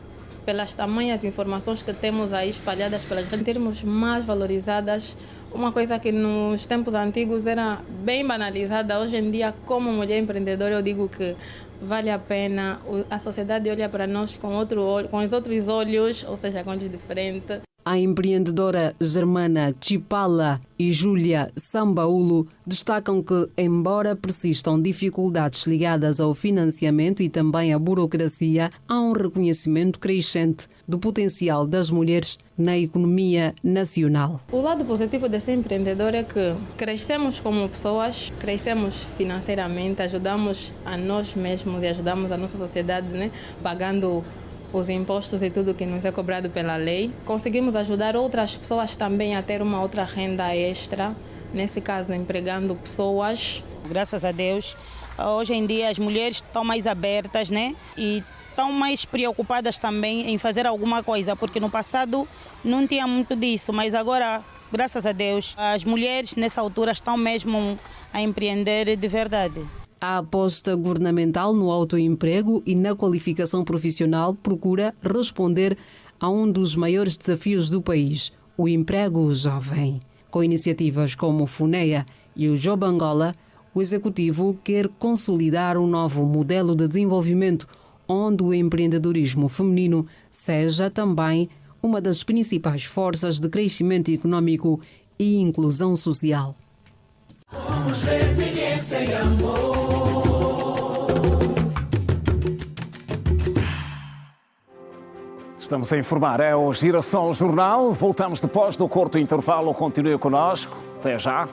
pelas tamanhas informações que temos aí espalhadas pelas redes, termos mais valorizadas. Uma coisa que nos tempos antigos era bem banalizada, hoje em dia, como mulher empreendedora, eu digo que vale a pena. A sociedade olha para nós com os outros olhos, ou seja, com olhos diferentes. A empreendedora germana Chipala e Júlia Sambaulo destacam que, embora persistam dificuldades ligadas ao financiamento e também à burocracia, há um reconhecimento crescente do potencial das mulheres na economia nacional. O lado positivo de ser empreendedor é que crescemos como pessoas, crescemos financeiramente, ajudamos a nós mesmos e ajudamos a nossa sociedade, né, pagando os impostos e tudo que nos é cobrado pela lei. Conseguimos ajudar outras pessoas também a ter uma outra renda extra, nesse caso empregando pessoas. Graças a Deus, hoje em dia as mulheres estão mais abertas, né? E estão mais preocupadas também em fazer alguma coisa, porque no passado não tinha muito disso, mas agora, graças a Deus, as mulheres nessa altura estão mesmo a empreender de verdade. A aposta governamental no autoemprego e na qualificação profissional procura responder a um dos maiores desafios do país, o emprego jovem. Com iniciativas como o FUNEA e o Job Angola, o Executivo quer consolidar um novo modelo de desenvolvimento onde o empreendedorismo feminino seja também uma das principais forças de crescimento econômico e inclusão social. Somos resiliência e amor. Estamos a informar, é o Girassol Jornal. Voltamos depois do curto intervalo. Continue conosco. Até já.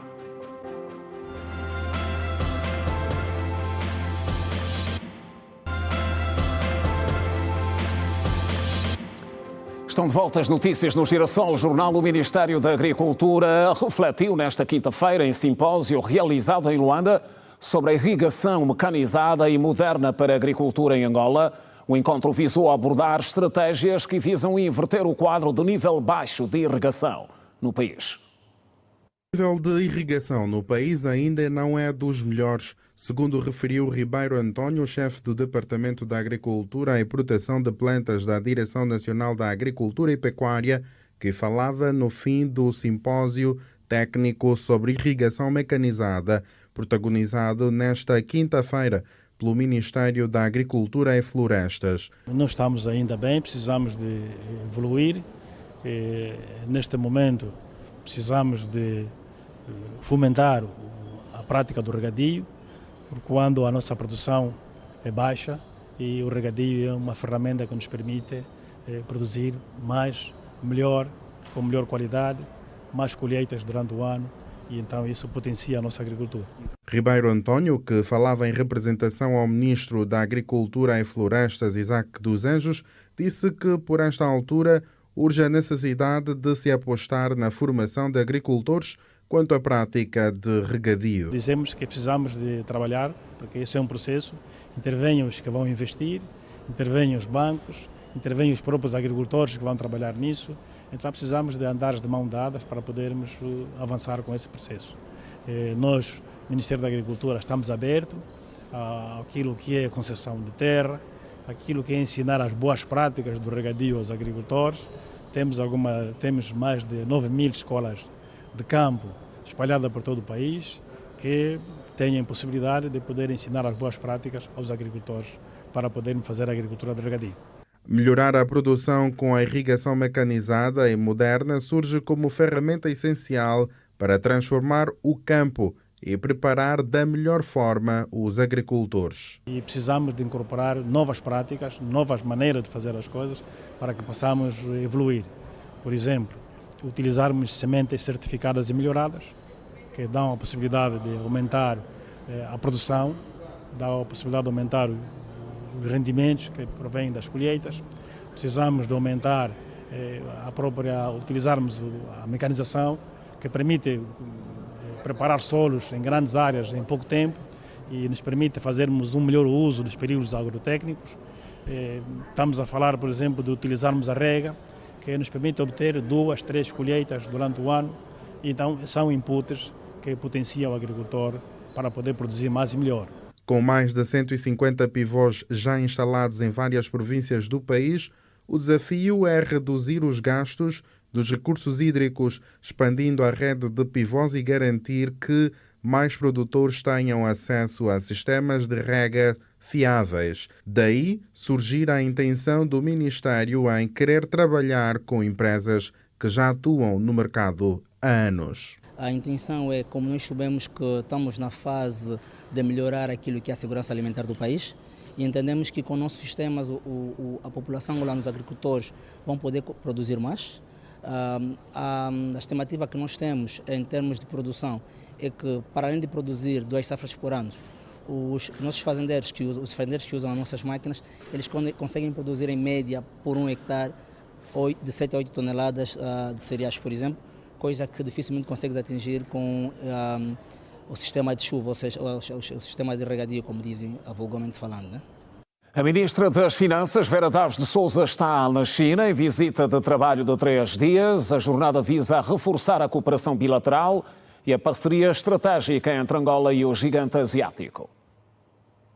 Estão de volta as notícias no Girassol Jornal. O Ministério da Agricultura refletiu nesta quinta-feira em simpósio realizado em Luanda sobre a irrigação mecanizada e moderna para a agricultura em Angola. O encontro visou abordar estratégias que visam inverter o quadro do nível baixo de irrigação no país. O nível de irrigação no país ainda não é dos melhores, segundo referiu Ribeiro António, chefe do Departamento da Agricultura e Proteção de Plantas da Direção Nacional da Agricultura e Pecuária, que falava no fim do simpósio técnico sobre irrigação mecanizada, protagonizado nesta quinta-feira pelo Ministério da Agricultura e Florestas. Não estamos ainda bem, precisamos de evoluir. Neste momento, precisamos de fomentar a prática do regadio, quando a nossa produção é baixa e o regadio é uma ferramenta que nos permite produzir mais, melhor, com melhor qualidade, mais colheitas durante o ano e então isso potencia a nossa agricultura. Ribeiro António, que falava em representação ao Ministro da Agricultura e Florestas, Isaac dos Anjos, disse que, por esta altura, urge a necessidade de se apostar na formação de agricultores quanto à prática de regadio. Dizemos que precisamos de trabalhar, porque esse é um processo, intervenham os que vão investir, intervenham os bancos, intervenham os próprios agricultores que vão trabalhar nisso. Então precisamos de andar de mão dadas para podermos avançar com esse processo. Nós, Ministério da Agricultura, estamos abertos àquilo que é a concessão de terra, aquilo que é ensinar as boas práticas do regadio aos agricultores. Temos mais de 9.000 escolas de campo espalhadas por todo o país que têm a possibilidade de poder ensinar as boas práticas aos agricultores para poderem fazer a agricultura de regadio. Melhorar a produção com a irrigação mecanizada e moderna surge como ferramenta essencial para transformar o campo e preparar da melhor forma os agricultores. E precisamos de incorporar novas práticas, novas maneiras de fazer as coisas para que possamos evoluir. Por exemplo, utilizarmos sementes certificadas e melhoradas, que dão a possibilidade de aumentar a produção, dão a possibilidade de aumentar os rendimentos que provêm das colheitas. Precisamos de aumentar utilizarmos a mecanização, que permite preparar solos em grandes áreas em pouco tempo e nos permite fazermos um melhor uso dos períodos agrotécnicos. Estamos a falar, por exemplo, de utilizarmos a rega, que nos permite obter 2, 3 colheitas durante o ano. Então, são inputs que potenciam o agricultor para poder produzir mais e melhor. Com mais de 150 pivôs já instalados em várias províncias do país, o desafio é reduzir os gastos dos recursos hídricos, expandindo a rede de pivôs e garantir que mais produtores tenham acesso a sistemas de rega fiáveis. Daí surgir a intenção do Ministério em querer trabalhar com empresas que já atuam no mercado há anos. A intenção é, como nós sabemos que estamos na fase de melhorar aquilo que é a segurança alimentar do país, e entendemos que com nossos sistemas a população angolana, os agricultores, vão poder produzir mais. A estimativa que nós temos em termos de produção é que, para além de produzir 2 safras por ano, os nossos fazendeiros, os fazendeiros que usam as nossas máquinas, eles conseguem produzir em média por 1 hectare de 7 a 8 toneladas de cereais, por exemplo, coisa que dificilmente consegues atingir com o sistema de chuva, ou seja, o sistema de regadio, como dizem vulgarmente falando, né? A Ministra das Finanças, Vera Daves de Sousa, está na China em visita de trabalho de 3 dias. A jornada visa reforçar a cooperação bilateral e a parceria estratégica entre Angola e o gigante asiático.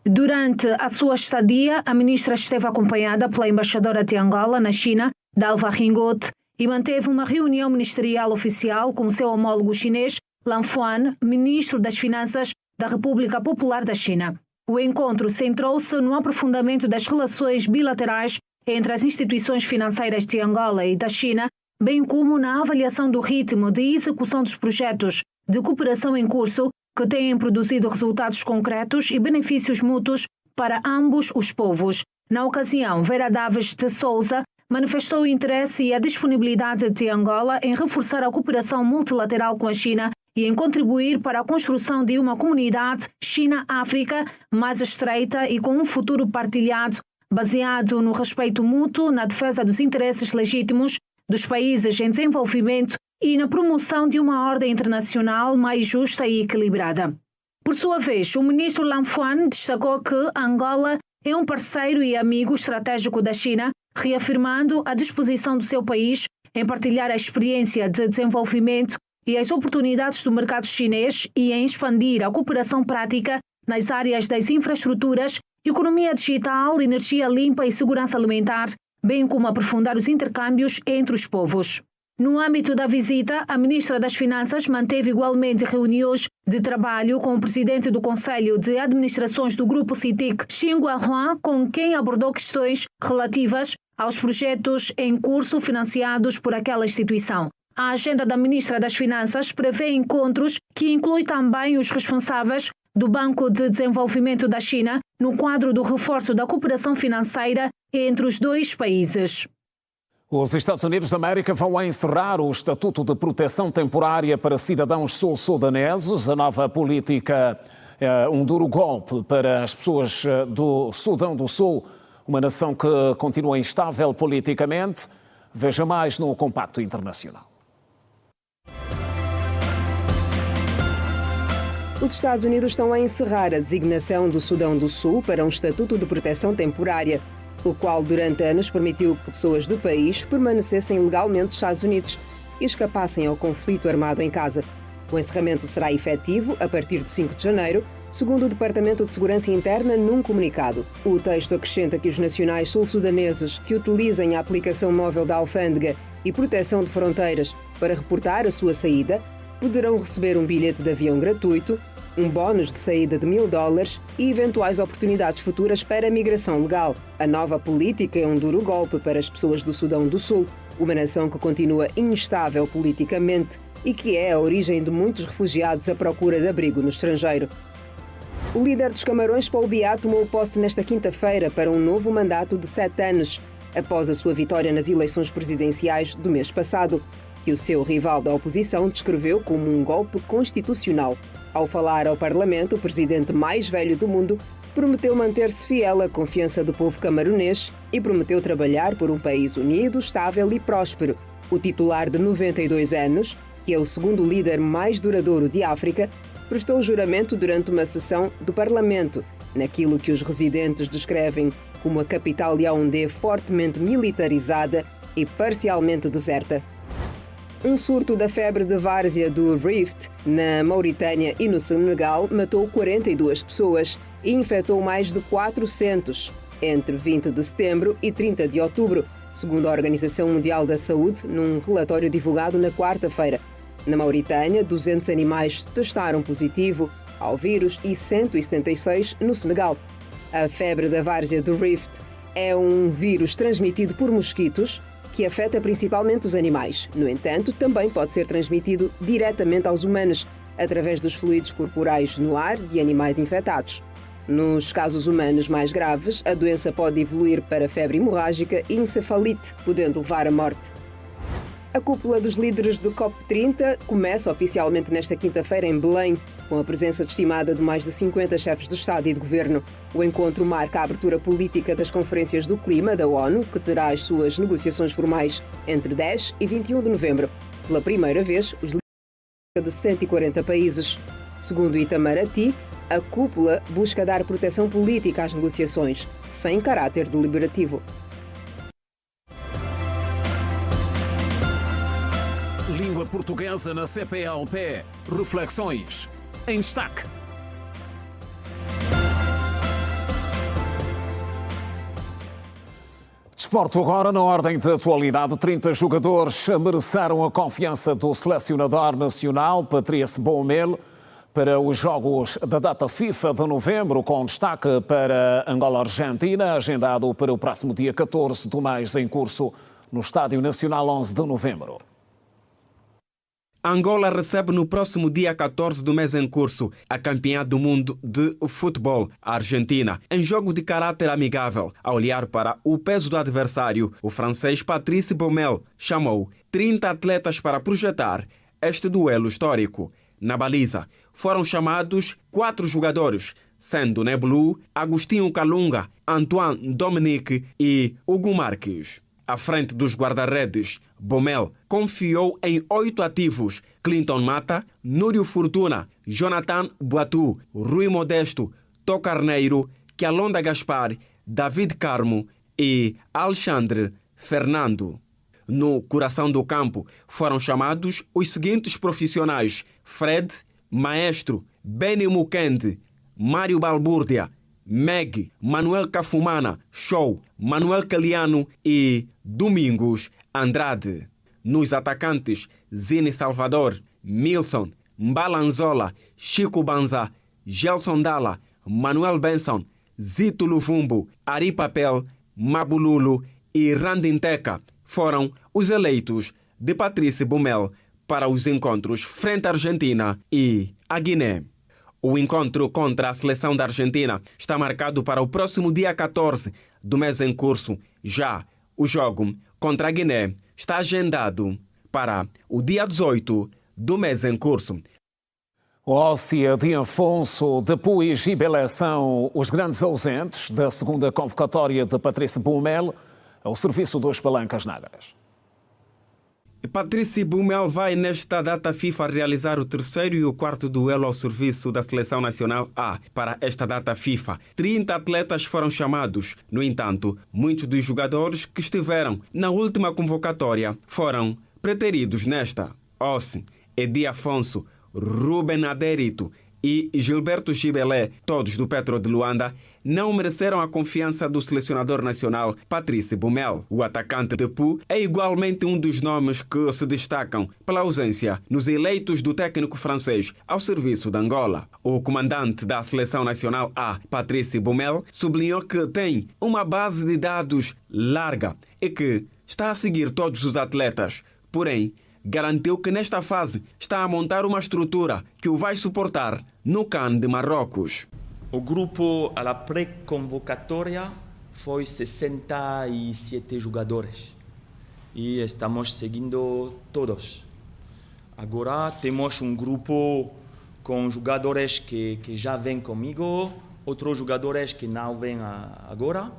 Durante a sua estadia, a ministra esteve acompanhada pela embaixadora de Angola na China, Dalva Ringote, e manteve uma reunião ministerial oficial com seu homólogo chinês, Lan Fuan, ministro das Finanças da República Popular da China. O encontro centrou-se no aprofundamento das relações bilaterais entre as instituições financeiras de Angola e da China, bem como na avaliação do ritmo de execução dos projetos de cooperação em curso que têm produzido resultados concretos e benefícios mútuos para ambos os povos. Na ocasião, Vera Daves de Sousa manifestou o interesse e a disponibilidade de Angola em reforçar a cooperação multilateral com a China e em contribuir para a construção de uma comunidade China-África mais estreita e com um futuro partilhado, baseado no respeito mútuo, na defesa dos interesses legítimos dos países em desenvolvimento e na promoção de uma ordem internacional mais justa e equilibrada. Por sua vez, o ministro Lan Fuan destacou que Angola é um parceiro e amigo estratégico da China, reafirmando a disposição do seu país em partilhar a experiência de desenvolvimento e as oportunidades do mercado chinês e em expandir a cooperação prática nas áreas das infraestruturas, economia digital, energia limpa e segurança alimentar, bem como aprofundar os intercâmbios entre os povos. No âmbito da visita, a ministra das Finanças manteve igualmente reuniões de trabalho com o presidente do Conselho de Administrações do Grupo CITIC, Xin Guohuan, com quem abordou questões relativas aos projetos em curso financiados por aquela instituição. A agenda da ministra das Finanças prevê encontros que inclui também os responsáveis do Banco de Desenvolvimento da China no quadro do reforço da cooperação financeira entre os dois países. Os Estados Unidos da América vão encerrar o Estatuto de Proteção Temporária para cidadãos sul-sudaneses. A nova política é um duro golpe para as pessoas do Sudão do Sul, uma nação que continua instável politicamente. Veja mais no Compacto Internacional. Os Estados Unidos estão a encerrar a designação do Sudão do Sul para um Estatuto de Proteção Temporária, o qual durante anos permitiu que pessoas do país permanecessem legalmente nos Estados Unidos e escapassem ao conflito armado em casa. O encerramento será efetivo a partir de 5 de janeiro, segundo o Departamento de Segurança Interna num comunicado. O texto acrescenta que os nacionais sul-sudaneses que utilizem a aplicação móvel da alfândega e proteção de fronteiras para reportar a sua saída poderão receber um bilhete de avião gratuito, um bónus de saída de $1.000 e eventuais oportunidades futuras para a migração legal. A nova política é um duro golpe para as pessoas do Sudão do Sul, uma nação que continua instável politicamente e que é a origem de muitos refugiados à procura de abrigo no estrangeiro. O líder dos Camarões, Paul Biya, tomou posse nesta quinta-feira para um novo mandato de 7 anos, após a sua vitória nas eleições presidenciais do mês passado, que o seu rival da oposição descreveu como um golpe constitucional. Ao falar ao Parlamento, o presidente mais velho do mundo prometeu manter-se fiel à confiança do povo camaronês e prometeu trabalhar por um país unido, estável e próspero. O titular de 92 anos, que é o segundo líder mais duradouro de África, prestou juramento durante uma sessão do Parlamento, naquilo que os residentes descrevem como a capital Yaoundé fortemente militarizada e parcialmente deserta. Um surto da febre de várzea do Rift, na Mauritânia e no Senegal, matou 42 pessoas e infectou mais de 400 entre 20 de setembro e 30 de outubro, segundo a Organização Mundial da Saúde, num relatório divulgado na quarta-feira. Na Mauritânia, 200 animais testaram positivo ao vírus e 176 no Senegal. A febre da várzea do Rift é um vírus transmitido por mosquitos que afeta principalmente os animais. No entanto, também pode ser transmitido diretamente aos humanos, através dos fluidos corporais no ar de animais infectados. Nos casos humanos mais graves, a doença pode evoluir para febre hemorrágica e encefalite, podendo levar à morte. A cúpula dos líderes do COP30 começa oficialmente nesta quinta-feira em Belém, com a presença estimada de mais de 50 chefes de Estado e de Governo. O encontro marca a abertura política das conferências do clima da ONU, que terá as suas negociações formais entre 10 e 21 de novembro. Pela primeira vez, os líderes de 140 países. Segundo Itamaraty, a cúpula busca dar proteção política às negociações, sem caráter deliberativo. Língua portuguesa na CPLP. Reflexões em destaque. Desporto agora, na ordem de atualidade. 30 jogadores mereceram a confiança do selecionador nacional, Patrice Baumel, para os jogos da data FIFA de novembro, com destaque para Angola-Argentina, agendado para o próximo dia 14 do mês, em curso no Estádio Nacional 11 de novembro. Angola recebe no próximo dia 14 do mês em curso a campeã do mundo de futebol, a Argentina, em jogo de caráter amigável. A olhar para o peso do adversário, o francês Patrice Baumel chamou 30 atletas para projetar este duelo histórico. Na baliza, foram chamados 4 jogadores, sendo Neblu, Agostinho Calunga, Antoine Dominique e Hugo Marques. À frente dos guarda-redes, Baumel confiou em 8 ativos: Clinton Mata, Núrio Fortuna, Jonathan Boatu, Rui Modesto, Tó Carneiro, Kialonda Gaspar, David Carmo e Alexandre Fernando. No coração do campo foram chamados os seguintes profissionais: Fred, Maestro, Benny Mukende, Mário Balbúrdia, Meg, Manuel Cafumana, Show, Manuel Caliano e Domingos Andrade. Nos atacantes, Zine Salvador, Milson, Mbalanzola, Chico Banza, Gelson Dalla, Manuel Benson, Zito Luvumbo, Ari Papel, Mabululu e Randinteca foram os eleitos de Patrice Baumel para os encontros frente à Argentina e à Guiné. O encontro contra a seleção da Argentina está marcado para o próximo dia 14 do mês em curso. Já O jogo contra a Guiné está agendado para o dia 18 do mês em curso. Ócia de Afonso, Depuy e Belé são os grandes ausentes da segunda convocatória de Patrice Bumel ao serviço dos Palancas Negras. Patrice Bumel vai nesta data FIFA realizar o terceiro e o quarto duelo ao serviço da Seleção Nacional A. Para esta data FIFA, 30 atletas foram chamados. No entanto, muitos dos jogadores que estiveram na última convocatória foram preteridos nesta. Ossi, Edi Afonso, Ruben Aderito e Gilberto Gibelé, todos do Petro de Luanda, não mereceram a confiança do selecionador nacional Patrice Bumel. O atacante Depuy é igualmente um dos nomes que se destacam pela ausência nos eleitos do técnico francês ao serviço de Angola. O comandante da Seleção Nacional A, Patrice Bumel, sublinhou que tem uma base de dados larga e que está a seguir todos os atletas. Porém, garantiu que nesta fase está a montar uma estrutura que o vai suportar no CAN de Marrocos. O grupo à pré-convocatória foi 67 jogadores e estamos seguindo todos. Agora temos um grupo com jogadores que já vêm comigo, outros jogadores que não vêm agora.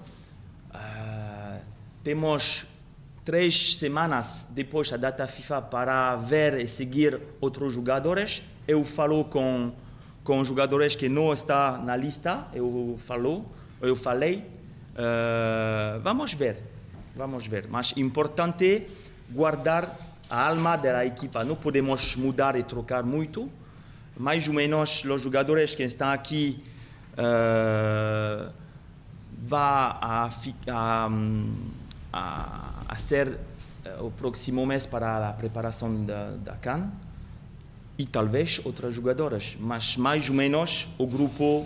Temos 3 semanas depois da data FIFA para ver e seguir outros jogadores. Eu falo com jogadores que não estão na lista, eu falei. Vamos ver. Mas é importante guardar a alma da equipa. Não podemos mudar e trocar muito. Mais ou menos os jogadores que estão aqui vão a ser o próximo mês para a preparação da CAN e talvez outras jogadoras, mas mais ou menos o grupo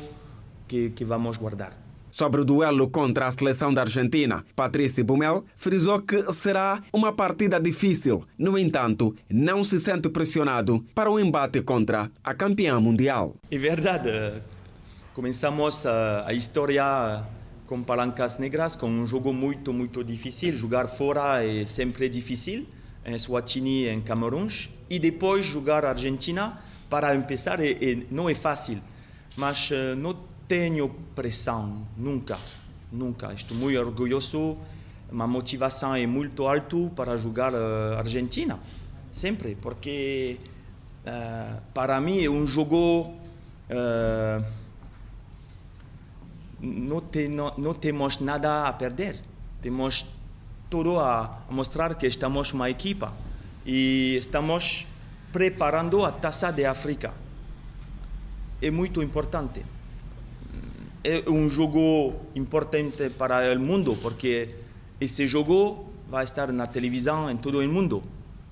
que vamos guardar. Sobre o duelo contra a seleção da Argentina, Patrice Bumel frisou que será uma partida difícil. No entanto, não se sente pressionado para o embate contra a campeã mundial. É verdade. Começamos a história com Palancas Negras, com um jogo muito, muito difícil. Jogar fora é sempre difícil, em Eswatini e em Camarões. E depois jogar a Argentina, para começar, não é fácil. Mas não tenho pressão, nunca. Estou muito orgulhoso. A motivação é muito alta para jogar a Argentina. Sempre, porque para mim é um jogo... não temos nada a perder. Temos tudo a mostrar que estamos uma equipa e estamos preparando a Taça de África. É muito importante. É um jogo importante para o mundo, porque esse jogo vai estar na televisão em todo o mundo.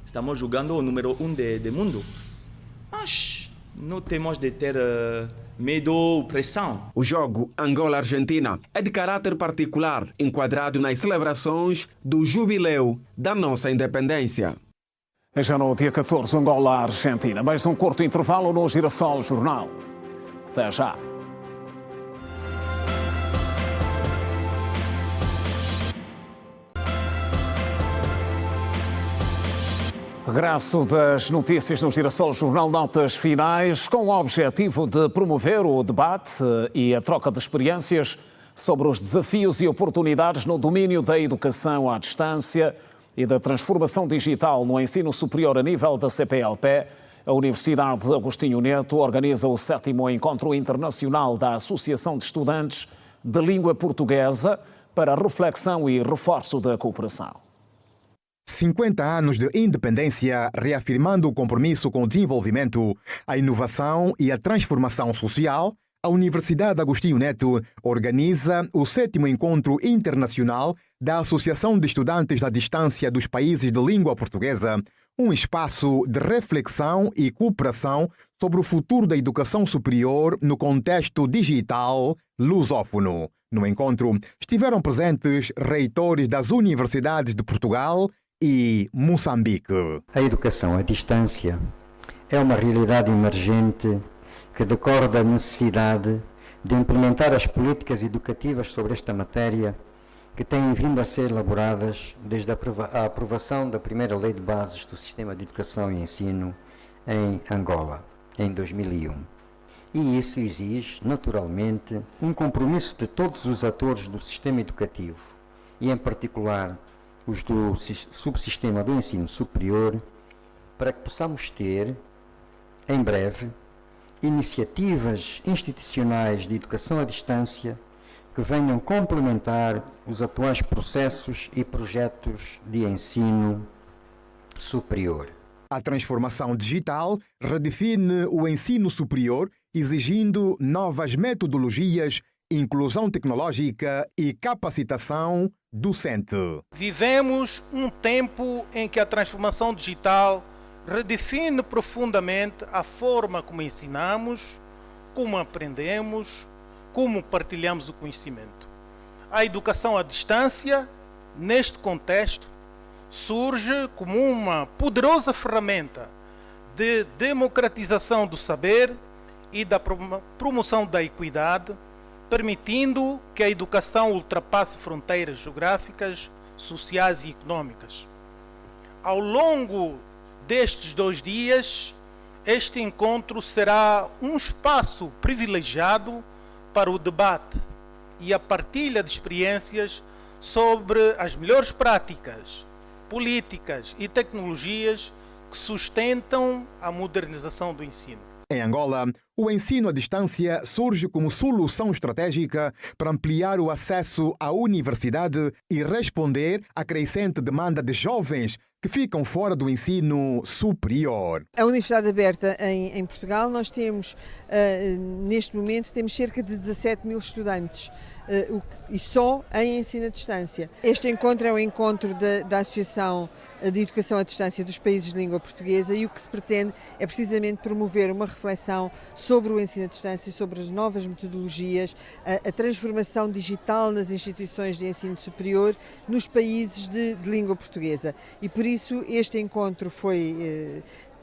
Estamos jogando o número 1 do mundo. Mas não temos de ter... medo ou pressão. O jogo Angola-Argentina é de caráter particular, enquadrado nas celebrações do jubileu da nossa independência. Já no dia 14, Angola-Argentina. Mais um curto intervalo no Girassol Jornal. Até já. Regresso das notícias no Girassol Jornal, notas finais, com o objetivo de promover o debate e a troca de experiências sobre os desafios e oportunidades no domínio da educação à distância e da transformação digital no ensino superior a nível da CPLP. A Universidade Agostinho Neto organiza o 7º Encontro Internacional da Associação de Estudantes de Língua Portuguesa para reflexão e reforço da cooperação. 50 anos de independência, reafirmando o compromisso com o desenvolvimento, a inovação e a transformação social, a Universidade Agostinho Neto organiza o 7º Encontro Internacional da Associação de Estudantes à Distância dos Países de Língua Portuguesa, um espaço de reflexão e cooperação sobre o futuro da educação superior no contexto digital lusófono. No encontro estiveram presentes reitores das universidades de Portugal e Moçambique. A educação à distância é uma realidade emergente que decorre da necessidade de implementar as políticas educativas sobre esta matéria que têm vindo a ser elaboradas desde a aprovação da primeira Lei de Bases do Sistema de Educação e Ensino em Angola, em 2001. E isso exige, naturalmente, um compromisso de todos os atores do sistema educativo, e em particular os do subsistema do ensino superior, para que possamos ter, em breve, iniciativas institucionais de educação à distância que venham complementar os atuais processos e projetos de ensino superior. A transformação digital redefine o ensino superior, exigindo novas metodologias, inclusão tecnológica e capacitação docente. Vivemos um tempo em que a transformação digital redefine profundamente a forma como ensinamos, como aprendemos, como partilhamos o conhecimento. A educação à distância, neste contexto, surge como uma poderosa ferramenta de democratização do saber e da promoção da equidade, permitindo que a educação ultrapasse fronteiras geográficas, sociais e econômicas. Ao longo destes 2 dias, este encontro será um espaço privilegiado para o debate e a partilha de experiências sobre as melhores práticas, políticas e tecnologias que sustentam a modernização do ensino. Em Angola, o ensino à distância surge como solução estratégica para ampliar o acesso à universidade e responder à crescente demanda de jovens que ficam fora do ensino superior. A Universidade Aberta em Portugal, nós temos, neste momento, temos cerca de 17 mil estudantes e só em ensino à distância. Este encontro é um encontro da Associação de Educação à Distância dos Países de Língua Portuguesa e o que se pretende é precisamente promover uma reflexão sobre o ensino à distância, sobre as novas metodologias, a transformação digital nas instituições de ensino superior nos países de língua portuguesa. E por isso este encontro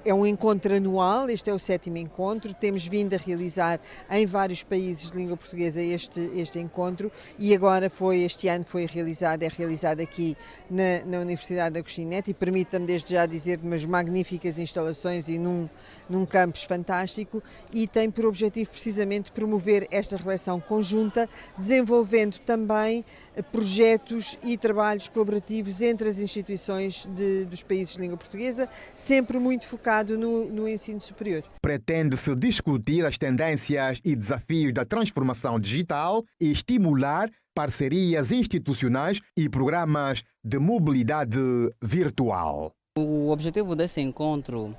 é um encontro anual, este é o 7º encontro, temos vindo a realizar em vários países de língua portuguesa este encontro e agora este ano é realizado aqui na Universidade Agostinho Neto e permita-me desde já dizer umas magníficas instalações e num campus fantástico e tem por objetivo precisamente promover esta reflexão conjunta, desenvolvendo também projetos e trabalhos colaborativos entre as instituições dos países de língua portuguesa, sempre muito focado no ensino superior. Pretende-se discutir as tendências e desafios da transformação digital e estimular parcerias institucionais e programas de mobilidade virtual. O objetivo desse encontro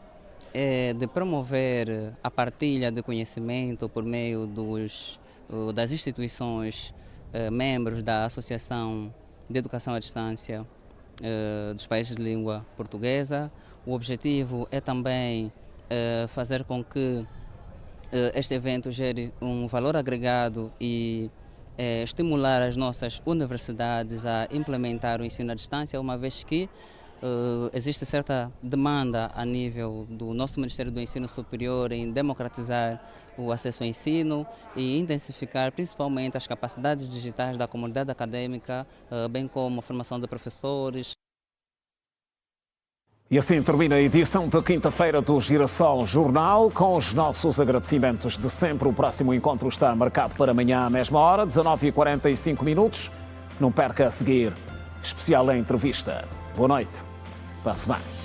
é de promover a partilha de conhecimento por meio das instituições membros da Associação de Educação à Distância dos Países de Língua Portuguesa. O objetivo é também fazer com que este evento gere um valor agregado e estimular as nossas universidades a implementar o ensino à distância, uma vez que existe certa demanda a nível do nosso Ministério do Ensino Superior em democratizar o acesso ao ensino e intensificar principalmente as capacidades digitais da comunidade acadêmica, bem como a formação de professores. E assim termina a edição de quinta-feira do Girassol Jornal, com os nossos agradecimentos de sempre. O próximo encontro está marcado para amanhã à mesma hora, 19h45. Não perca a seguir especial entrevista. Boa noite. Passe bem.